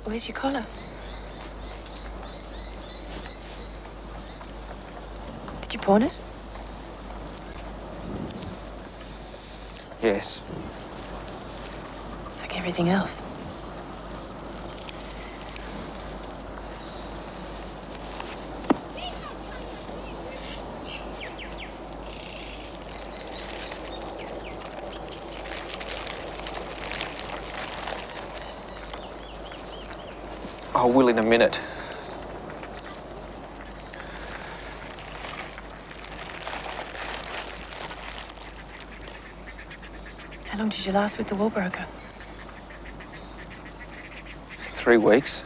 Speaker 6: Where's your collar? Did you pawn it?
Speaker 14: Yes.
Speaker 6: Like everything else.
Speaker 14: I will in a minute.
Speaker 6: How long did you last with the wool broker?
Speaker 14: 3 weeks.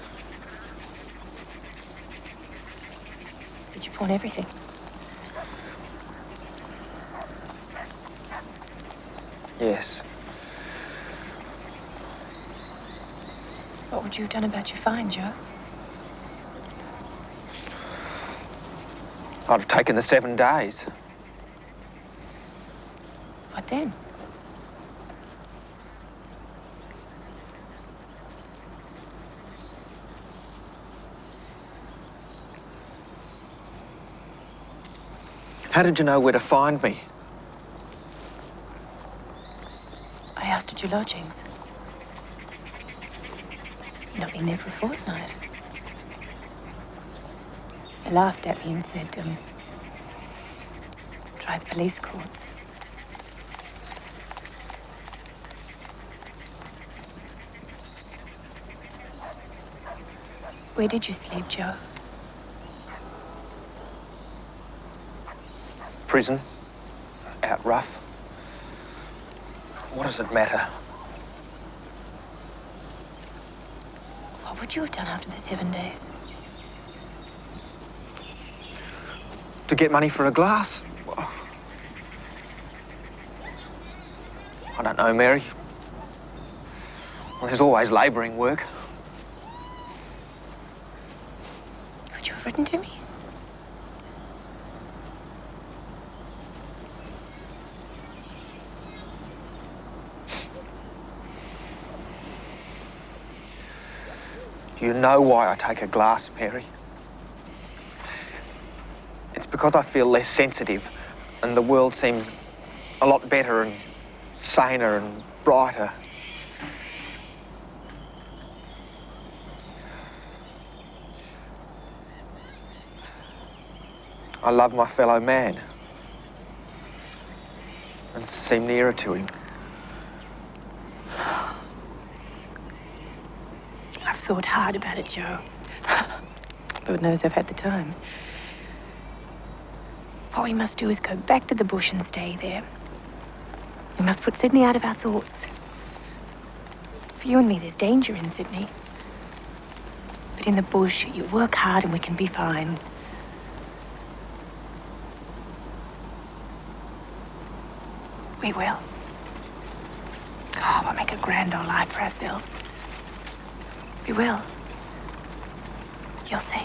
Speaker 6: Did you pawn everything?
Speaker 14: Yes.
Speaker 6: What would you have done about your fine, Joe?
Speaker 14: I'd have taken the 7 days.
Speaker 6: What then?
Speaker 14: How did you know where to find me?
Speaker 6: I asked at your lodgings. You've not been there for a fortnight. They laughed at me and said, try the police courts. Where did you sleep, Joe?
Speaker 14: Prison. Out rough. What does it matter?
Speaker 6: What would you have done after the 7 days?
Speaker 14: To get money for a glass? I don't know, Mary. Well, there's always labouring work.
Speaker 6: Could you have written to me?
Speaker 14: You know why I take a glass, Mary. It's because I feel less sensitive and the world seems a lot better and saner and brighter. I love my fellow man and seem nearer to him.
Speaker 6: I've thought hard about it, Joe. Lord knows I've had the time. What we must do is go back to the bush and stay there. We must put Sydney out of our thoughts. For you and me, there's danger in Sydney. But in the bush, you work hard and we can be fine. We will. Oh, we'll make a grand old life for ourselves. We will. You'll see.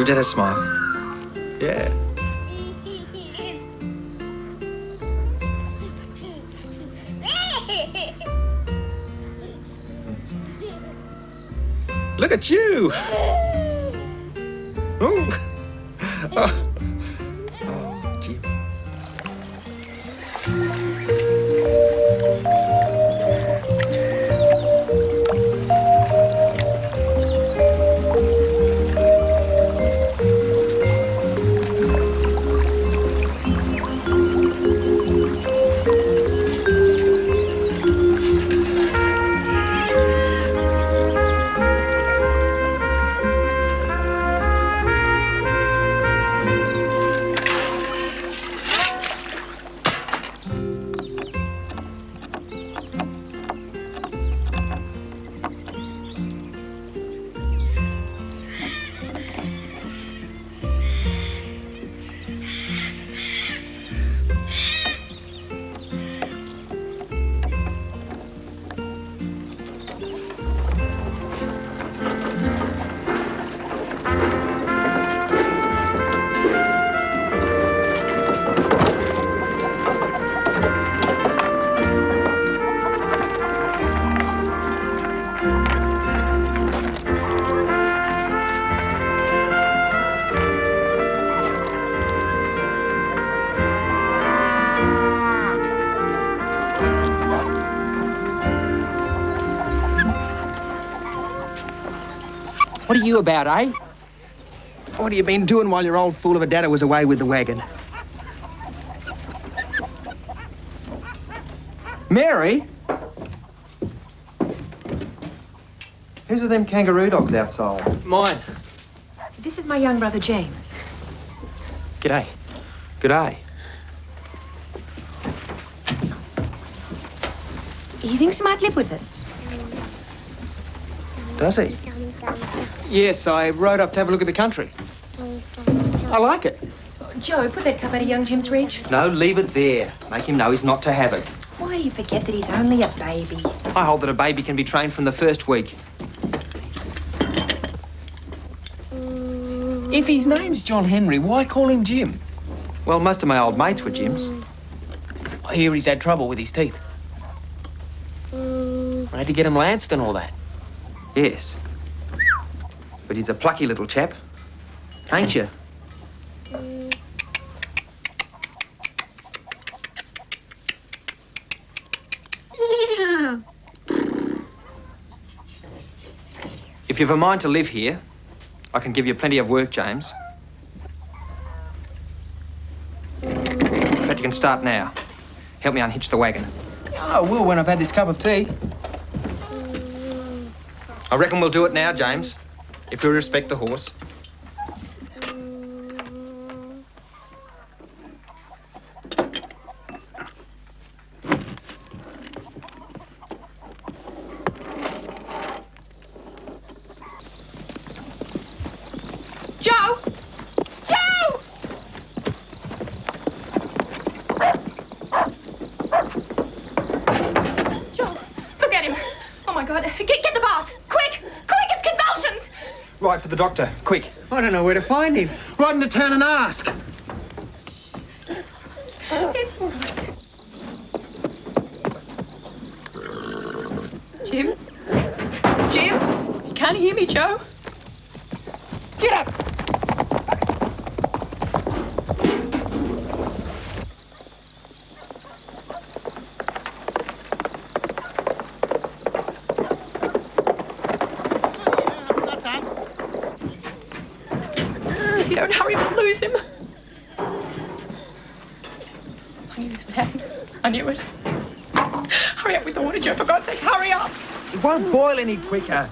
Speaker 14: Give Dad a smile. Yeah. Look at you! Oh. Oh. Oh, Jim.
Speaker 2: What are you about, eh? What have you been doing while your old fool of a dadda was away with the wagon? Mary?
Speaker 14: Whose are them kangaroo dogs outside?
Speaker 2: Mine.
Speaker 6: This is my young brother, James.
Speaker 2: G'day.
Speaker 14: G'day.
Speaker 6: He thinks he might live with us.
Speaker 14: Does he?
Speaker 2: Yes, I rode up to have a look at the country. I like it.
Speaker 6: Joe, put that cup out of young Jim's reach.
Speaker 14: No, leave it there. Make him know he's not to have it.
Speaker 6: Why do you forget that he's only a baby?
Speaker 14: I hold that a baby can be trained from the first week.
Speaker 2: If his name's John Henry, why call him Jim?
Speaker 14: Well, most of my old mates were Jims.
Speaker 2: I hear he's had trouble with his teeth. I had to get him lanced and all that.
Speaker 14: Yes. But he's a plucky little chap. Ain't you? If you've a mind to live here, I can give you plenty of work, James. But you can start now. Help me unhitch the wagon.
Speaker 2: Oh, I will when I've had this cup of tea.
Speaker 14: I reckon we'll do it now, James, if we respect the horse.
Speaker 6: Joe! Joe! Joe, look at him. Oh, my God. Get the bath. Quick! Quick, it's convulsions!
Speaker 14: Right, for the doctor, quick.
Speaker 2: I don't know where to find him. Ride into town and ask.
Speaker 6: It's all right. Jim? Jim? You can't hear me, Joe?
Speaker 2: Get up!
Speaker 6: If you don't hurry, we'll lose him. I knew this would happen. I knew it. Hurry up with the water, Joe, for God's sake, hurry up!
Speaker 2: It won't boil any quicker.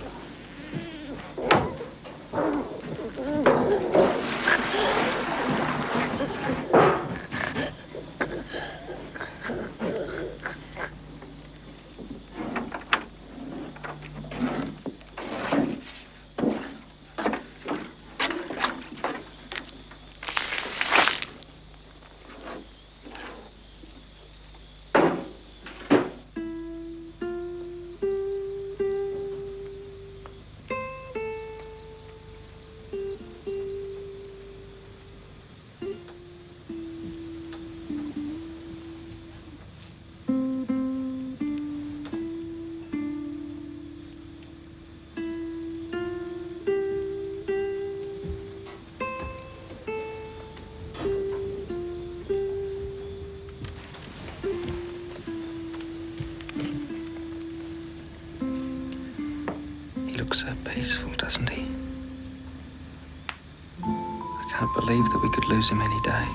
Speaker 16: looks so peaceful, doesn't he? I can't believe that we could lose him any day.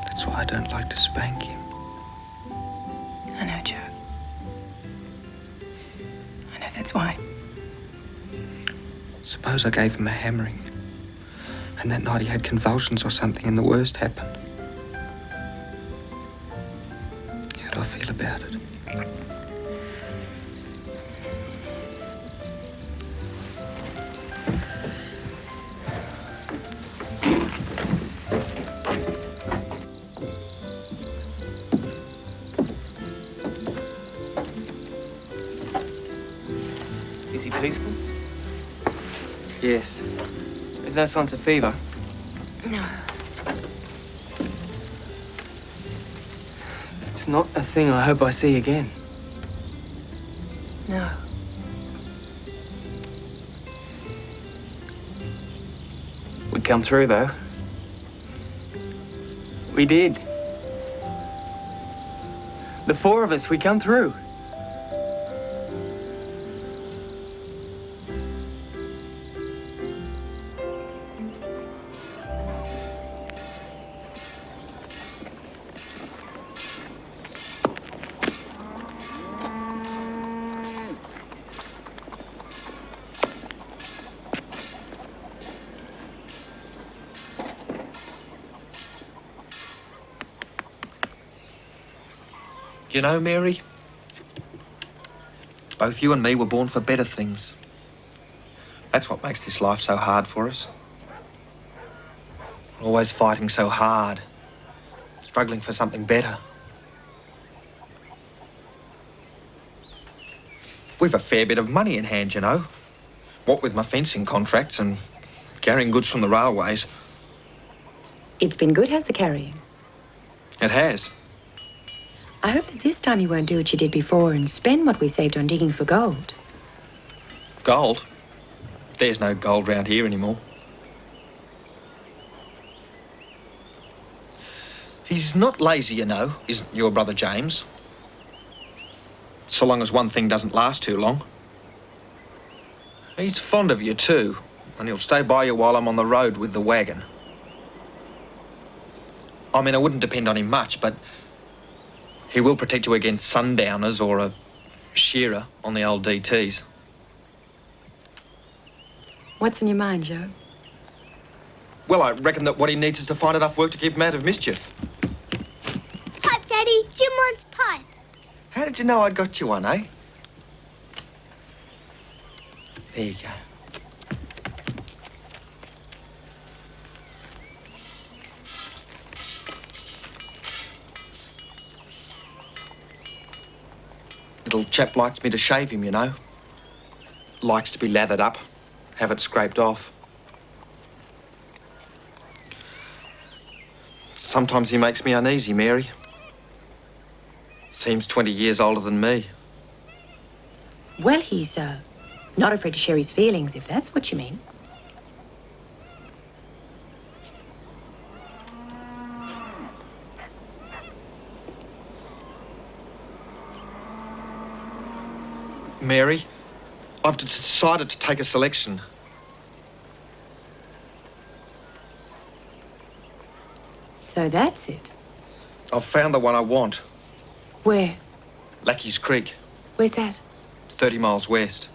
Speaker 16: That's why I don't like to spank him.
Speaker 6: I know, Joe. I know that's why.
Speaker 16: Suppose I gave him a hammering, and that night he had convulsions or something and the worst happened. How do I feel about it?
Speaker 21: Is he peaceful?
Speaker 16: Yes.
Speaker 21: There's no signs of fever?
Speaker 6: No.
Speaker 21: It's not a thing I hope I see again.
Speaker 6: No.
Speaker 21: We come through, though. We did. The four of us, we come through.
Speaker 16: You know, Mary, both you and me were born for better things. That's what makes this life so hard for us. We're always fighting so hard, struggling for something better. We've a fair bit of money in hand, you know. What with my fencing contracts and carrying goods from the railways.
Speaker 6: It's been good, has the carrying?
Speaker 16: It has.
Speaker 6: I hope that this time you won't do what you did before and spend what we saved on digging for gold.
Speaker 16: Gold? There's no gold round here anymore. He's not lazy, you know, isn't your brother James? So long as one thing doesn't last too long. He's fond of you too, and he'll stay by you while I'm on the road with the wagon. I mean, I wouldn't depend on him much, but he will protect you against sundowners or a shearer on the old DTs.
Speaker 6: What's in your mind, Joe?
Speaker 16: Well, I reckon that what he needs is to find enough work to keep him out of mischief.
Speaker 22: Pipe, Daddy. Jim wants pipe.
Speaker 16: How did you know I'd got you one, eh? There you go. Little chap likes me to shave him, you know. Likes to be lathered up, have it scraped off. Sometimes he makes me uneasy, Mary. Seems 20 years older than me.
Speaker 6: Well, he's, not afraid to share his feelings, if that's what you mean.
Speaker 16: Mary, I've decided to take a selection.
Speaker 6: So that's it.
Speaker 16: I've found the one I want.
Speaker 6: Where?
Speaker 16: Lackey's Creek,
Speaker 6: Where's that?
Speaker 16: 30 miles west.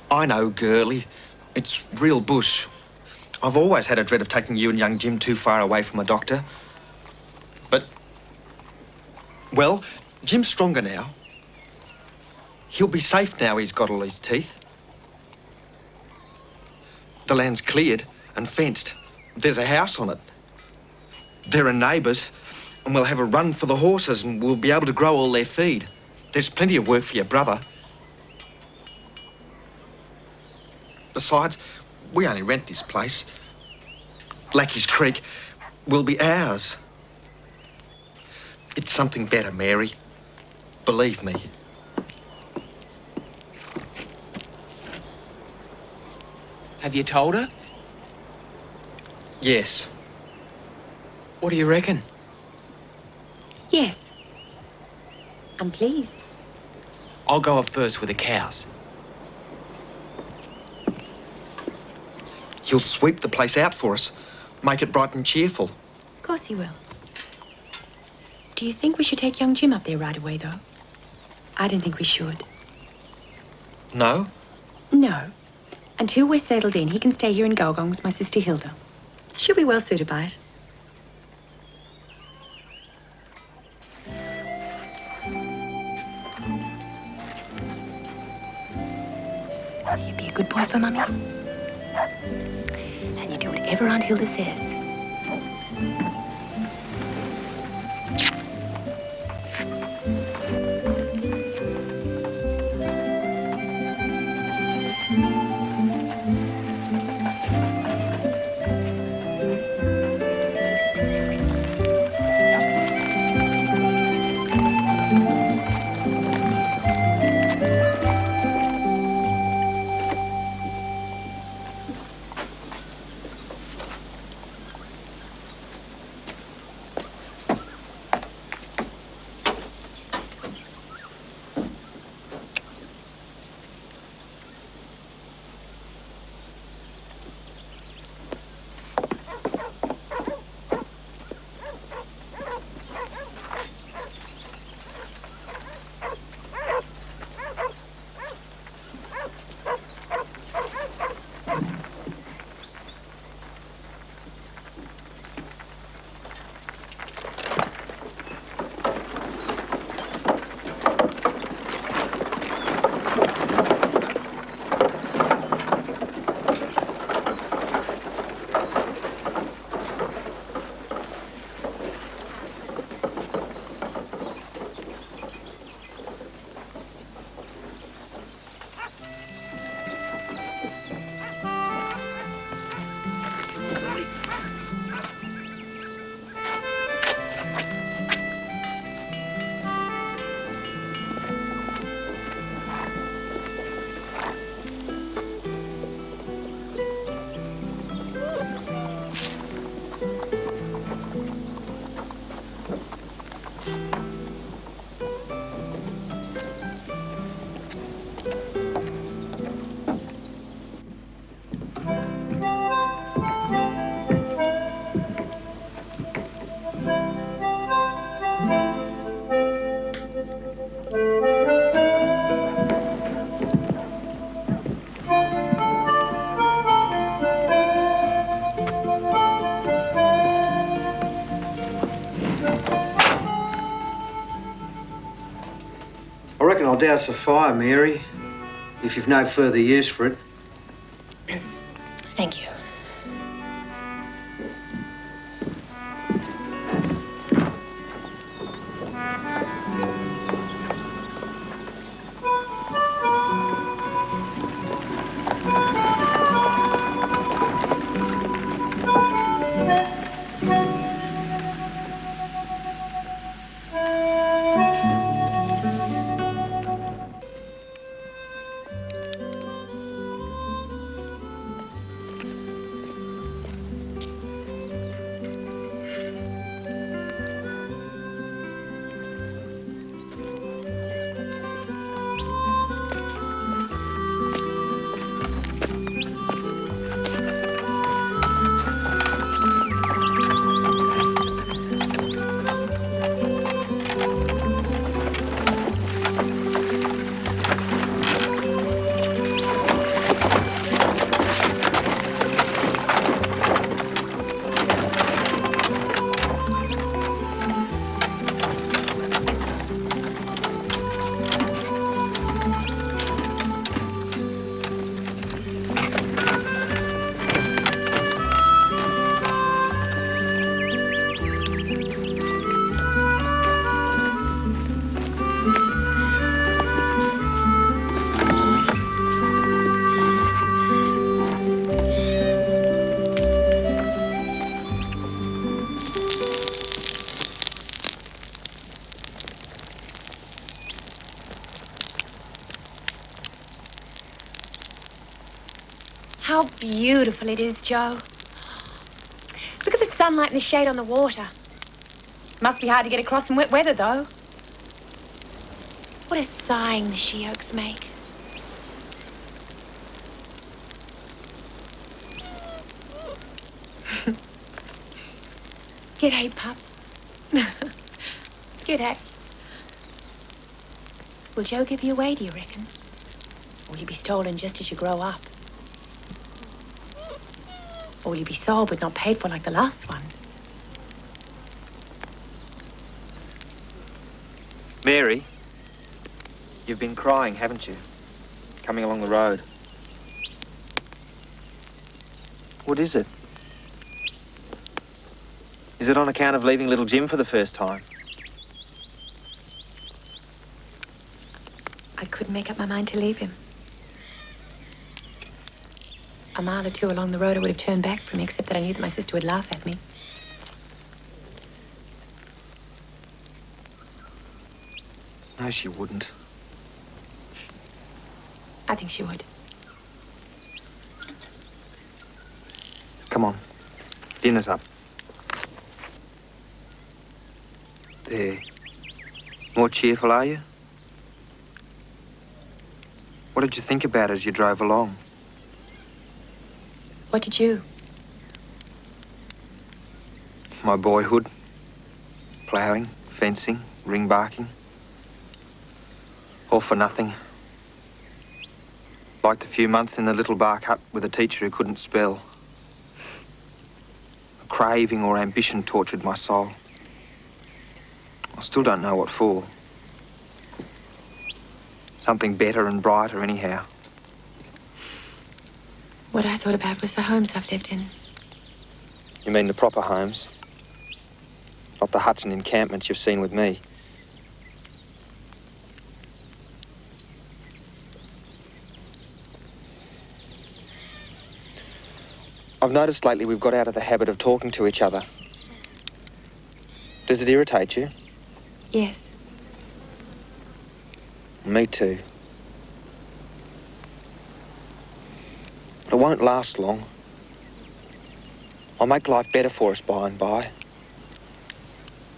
Speaker 16: I know, girlie. It's real bush. I've always had a dread of taking you and young Jim too far away from a doctor. But, well, Jim's stronger now. He'll be safe now he's got all his teeth. The land's cleared and fenced. There's a house on it. There are neighbours, and we'll have a run for the horses and we'll be able to grow all their feed. There's plenty of work for your brother. Besides, we only rent this place. Lackey's Creek will be ours. It's something better, Mary. Believe me.
Speaker 21: Have you told her?
Speaker 16: Yes.
Speaker 21: What do you reckon?
Speaker 6: Yes. I'm pleased.
Speaker 17: I'll go up first with the cows.
Speaker 16: He'll sweep the place out for us. Make it bright and cheerful.
Speaker 6: Of course he will. Do you think we should take young Jim up there right away, though? I don't think we should.
Speaker 16: No?
Speaker 6: No. Until we're settled in, he can stay here in Gulgong with my sister Hilda. She'll be well suited by it. You be a good boy for Mummy. And you do whatever Aunt Hilda says.
Speaker 5: I'll douse the fire, Mary, if you've no further use for it.
Speaker 6: Thank you. How beautiful it is, Joe. Look at the sunlight and the shade on the water. Must be hard to get across in wet weather, though. What a sighing the she-oaks make. G'day, pup. G'day. Will Joe give you away, do you reckon? Or will you be stolen just as you grow up? Or will you be sold but not paid for like the last one?
Speaker 14: Mary, you've been crying, haven't you? Coming along the road. What is it? Is it on account of leaving little Jim for the first time?
Speaker 6: I couldn't make up my mind to leave him. A mile or two along the road, I would have turned back from him, except that I knew that my sister would laugh at me.
Speaker 14: No, she wouldn't.
Speaker 6: I think she would.
Speaker 14: Come on. Dinner's up. There. More cheerful, are you? What did you think about as you drove along?
Speaker 6: What did you?
Speaker 14: My boyhood. Ploughing, fencing, ring barking. All for nothing. Like the few months in the little bark hut with a teacher who couldn't spell. A craving or ambition tortured my soul. I still don't know what for. Something better and brighter anyhow.
Speaker 6: What I thought about was the homes I've lived in.
Speaker 14: You mean the proper homes? Not the huts and encampments you've seen with me. I've noticed lately we've got out of the habit of talking to each other. Does it irritate you?
Speaker 6: Yes.
Speaker 14: Me too. But it won't last long. I'll make life better for us by and by.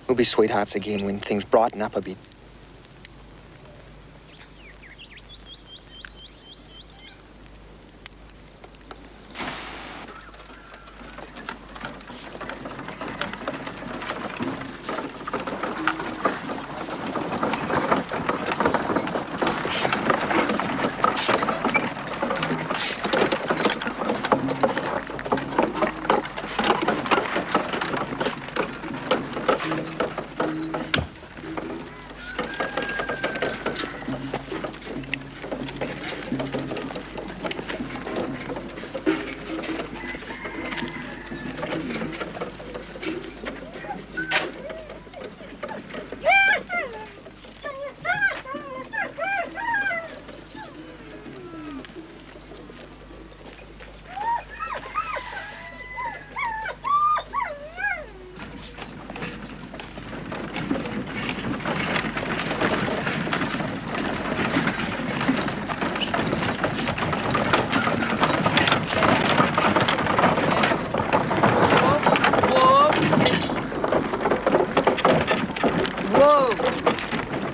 Speaker 14: We'll be sweethearts again when things brighten up a bit.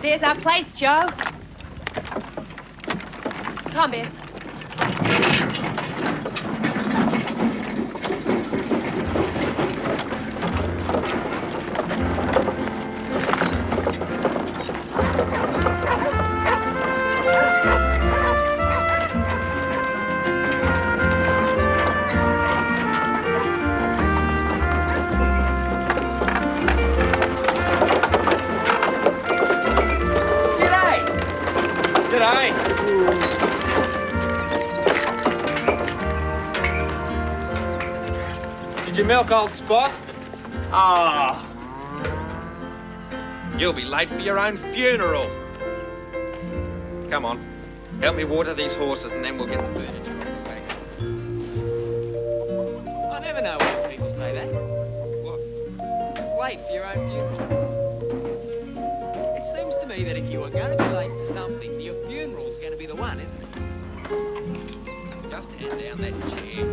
Speaker 6: There's our place, Joe. Come, Bess.
Speaker 16: Did you milk old Spot? Ah. You'll be late for your own funeral. Come on. Help me water these horses and then we'll get the furniture off the back.
Speaker 17: I never know why people say that.
Speaker 16: What?
Speaker 17: Late for your own funeral. It seems to me that if you are going to be late for something, your funeral's going to be the one, isn't it? Just hand down that chair.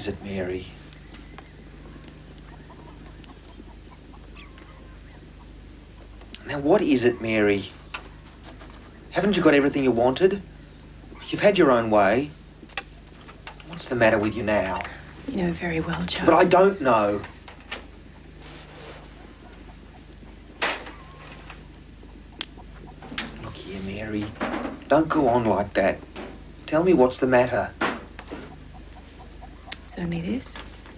Speaker 16: is it, Mary? Now, what is it, Mary? Haven't you got everything you wanted? You've had your own way. What's the matter with you now?
Speaker 6: You know very well, Joe.
Speaker 16: But I don't know. Look here, Mary. Don't go on like that. Tell me what's the matter.
Speaker 6: It's only this.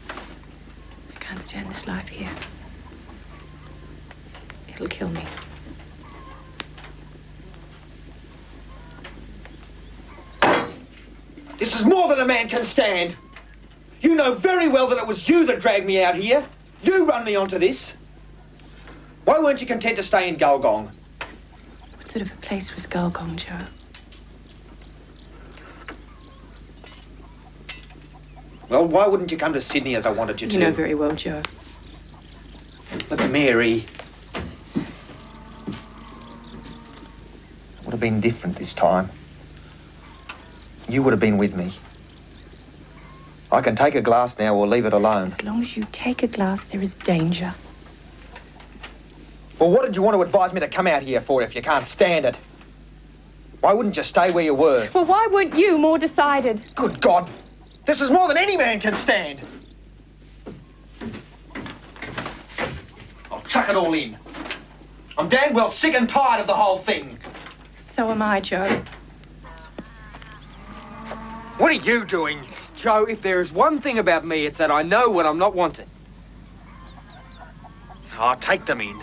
Speaker 6: I can't stand this life here. It'll kill me.
Speaker 16: This is more than a man can stand. You know very well that it was you that dragged me out here. You run me onto this. Why weren't you content to stay in Gulgong?
Speaker 6: What sort of a place was Gulgong, Joe?
Speaker 16: Well, why wouldn't you come to Sydney as I wanted you to?
Speaker 6: You know very well, Joe.
Speaker 16: But Mary, it would have been different this time. You would have been with me. I can take a glass now or leave it alone.
Speaker 6: As long as you take a glass, there is danger.
Speaker 16: Well, what did you want to advise me to come out here for if you can't stand it? Why wouldn't you stay where you were?
Speaker 6: Well, why weren't you more decided?
Speaker 16: Good God! This is more than any man can stand. I'll chuck it all in. I'm damn well sick and tired of the whole thing.
Speaker 6: So am I, Joe.
Speaker 16: What are you doing?
Speaker 21: Joe, if there is one thing about me, it's that I know when I'm not wanted.
Speaker 16: I'll take them in.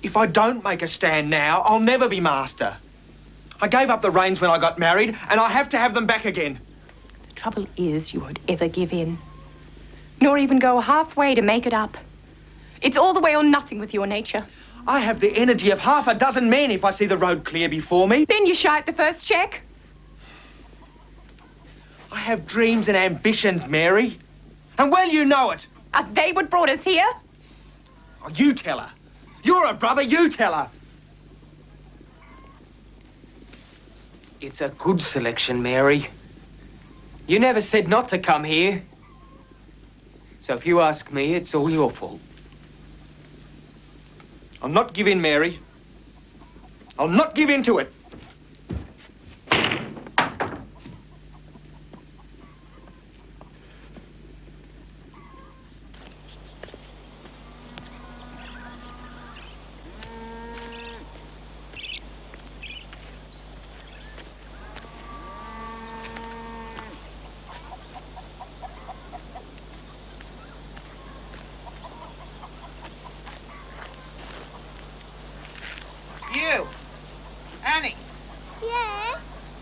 Speaker 16: If I don't make a stand now, I'll never be master. I gave up the reins when I got married, and I have to have them back again.
Speaker 6: The trouble is you won't ever give in. Nor even go halfway to make it up. It's all the way or nothing with your nature.
Speaker 16: I have the energy of half a dozen men if I see the road clear before me.
Speaker 6: Then you shy at the first check.
Speaker 16: I have dreams and ambitions, Mary. And well you know it.
Speaker 6: Are they what brought us here?
Speaker 16: Oh, you tell her. You're a brother, you tell her.
Speaker 21: It's a good selection, Mary. You never said not to come here. So if you ask me, it's all your fault.
Speaker 16: I'll not give in, Mary. I'll not give in to it.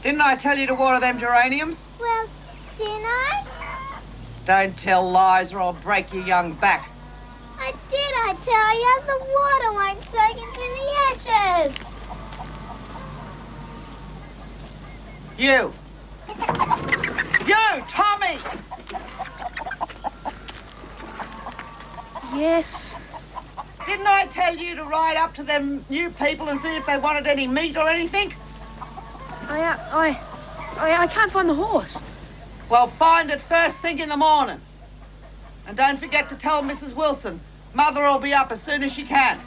Speaker 2: Didn't I tell you to water them geraniums?
Speaker 22: Well, didn't I?
Speaker 2: Don't tell lies or I'll break your young back.
Speaker 22: I tell you, the water won't soak into the ashes.
Speaker 2: You, Tommy!
Speaker 3: Yes?
Speaker 2: Didn't I tell you to ride up to them new people and see if they wanted any meat or anything?
Speaker 3: I can't find the horse.
Speaker 2: Well, find it first thing in the morning. And don't forget to tell Mrs. Wilson. Mother will be up as soon as she can.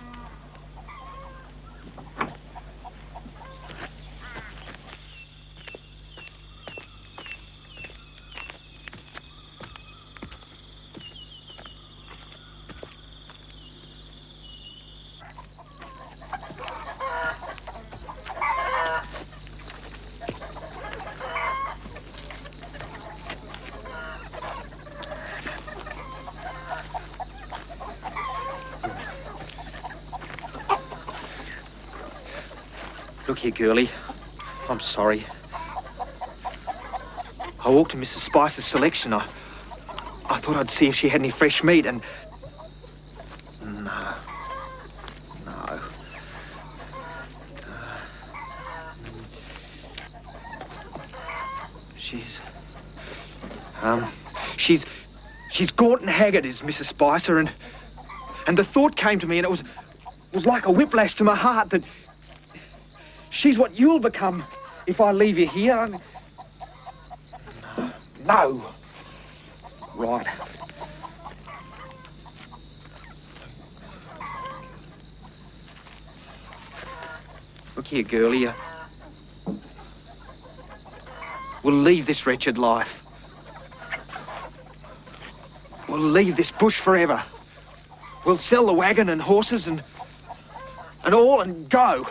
Speaker 16: Look here, girlie. I'm sorry. I walked to Mrs. Spicer's selection. I thought I'd see if she had any fresh meat and... No. She's gaunt and haggard, is Mrs. Spicer, and the thought came to me, and it was like a whiplash to my heart that she's what you'll become if I leave you here. No. Right. Look here, girlie. We'll leave this wretched life. We'll leave this bush forever. We'll sell the wagon and horses and all and go.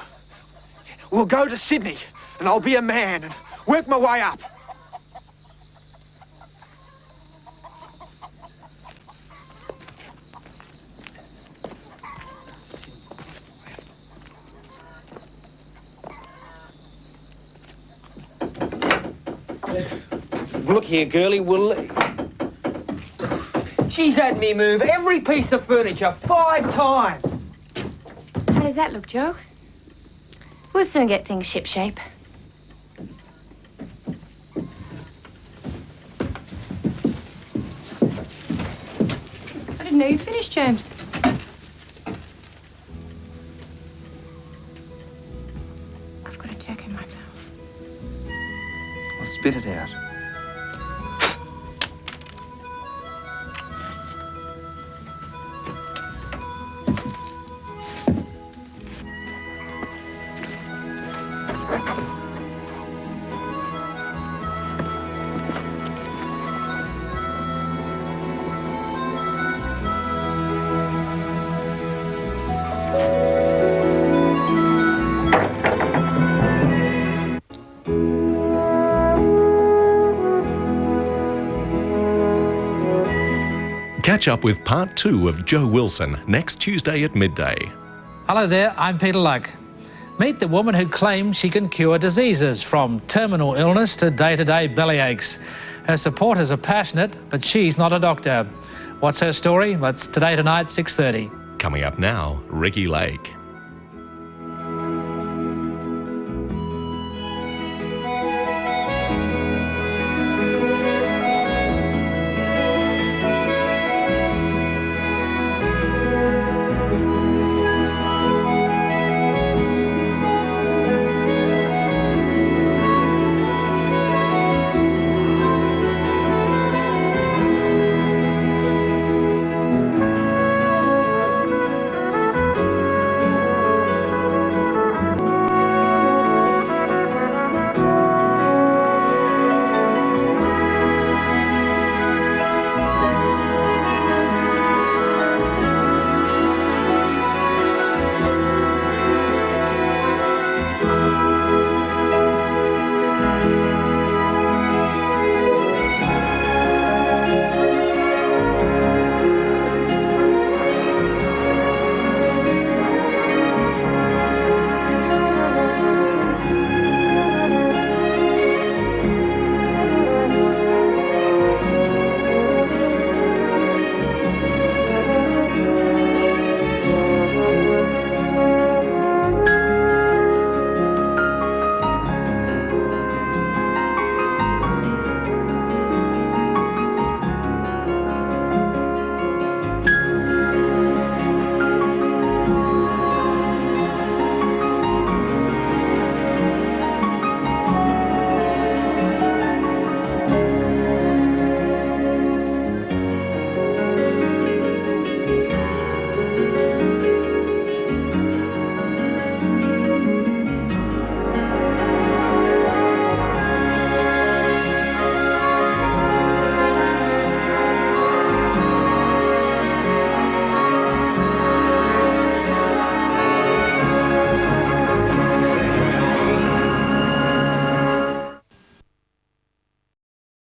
Speaker 16: We'll go to Sydney and I'll be a man and work my way up.
Speaker 21: Look here, girlie, She's had me move every piece of furniture 5 times.
Speaker 6: How does that look, Joe? We'll soon get things shipshape. I didn't know you'd finished, James. I've got a jack in my mouth.
Speaker 14: Well, spit it out.
Speaker 8: Catch up with part 2 of Joe Wilson next Tuesday at midday.
Speaker 11: Hello there, I'm Peter Luck. Meet the woman who claims she can cure diseases, from terminal illness to day-to-day bellyaches. Her supporters are passionate, but she's not a doctor. What's her story? That's today tonight, 6:30.
Speaker 8: Coming up now, Ricky Lake.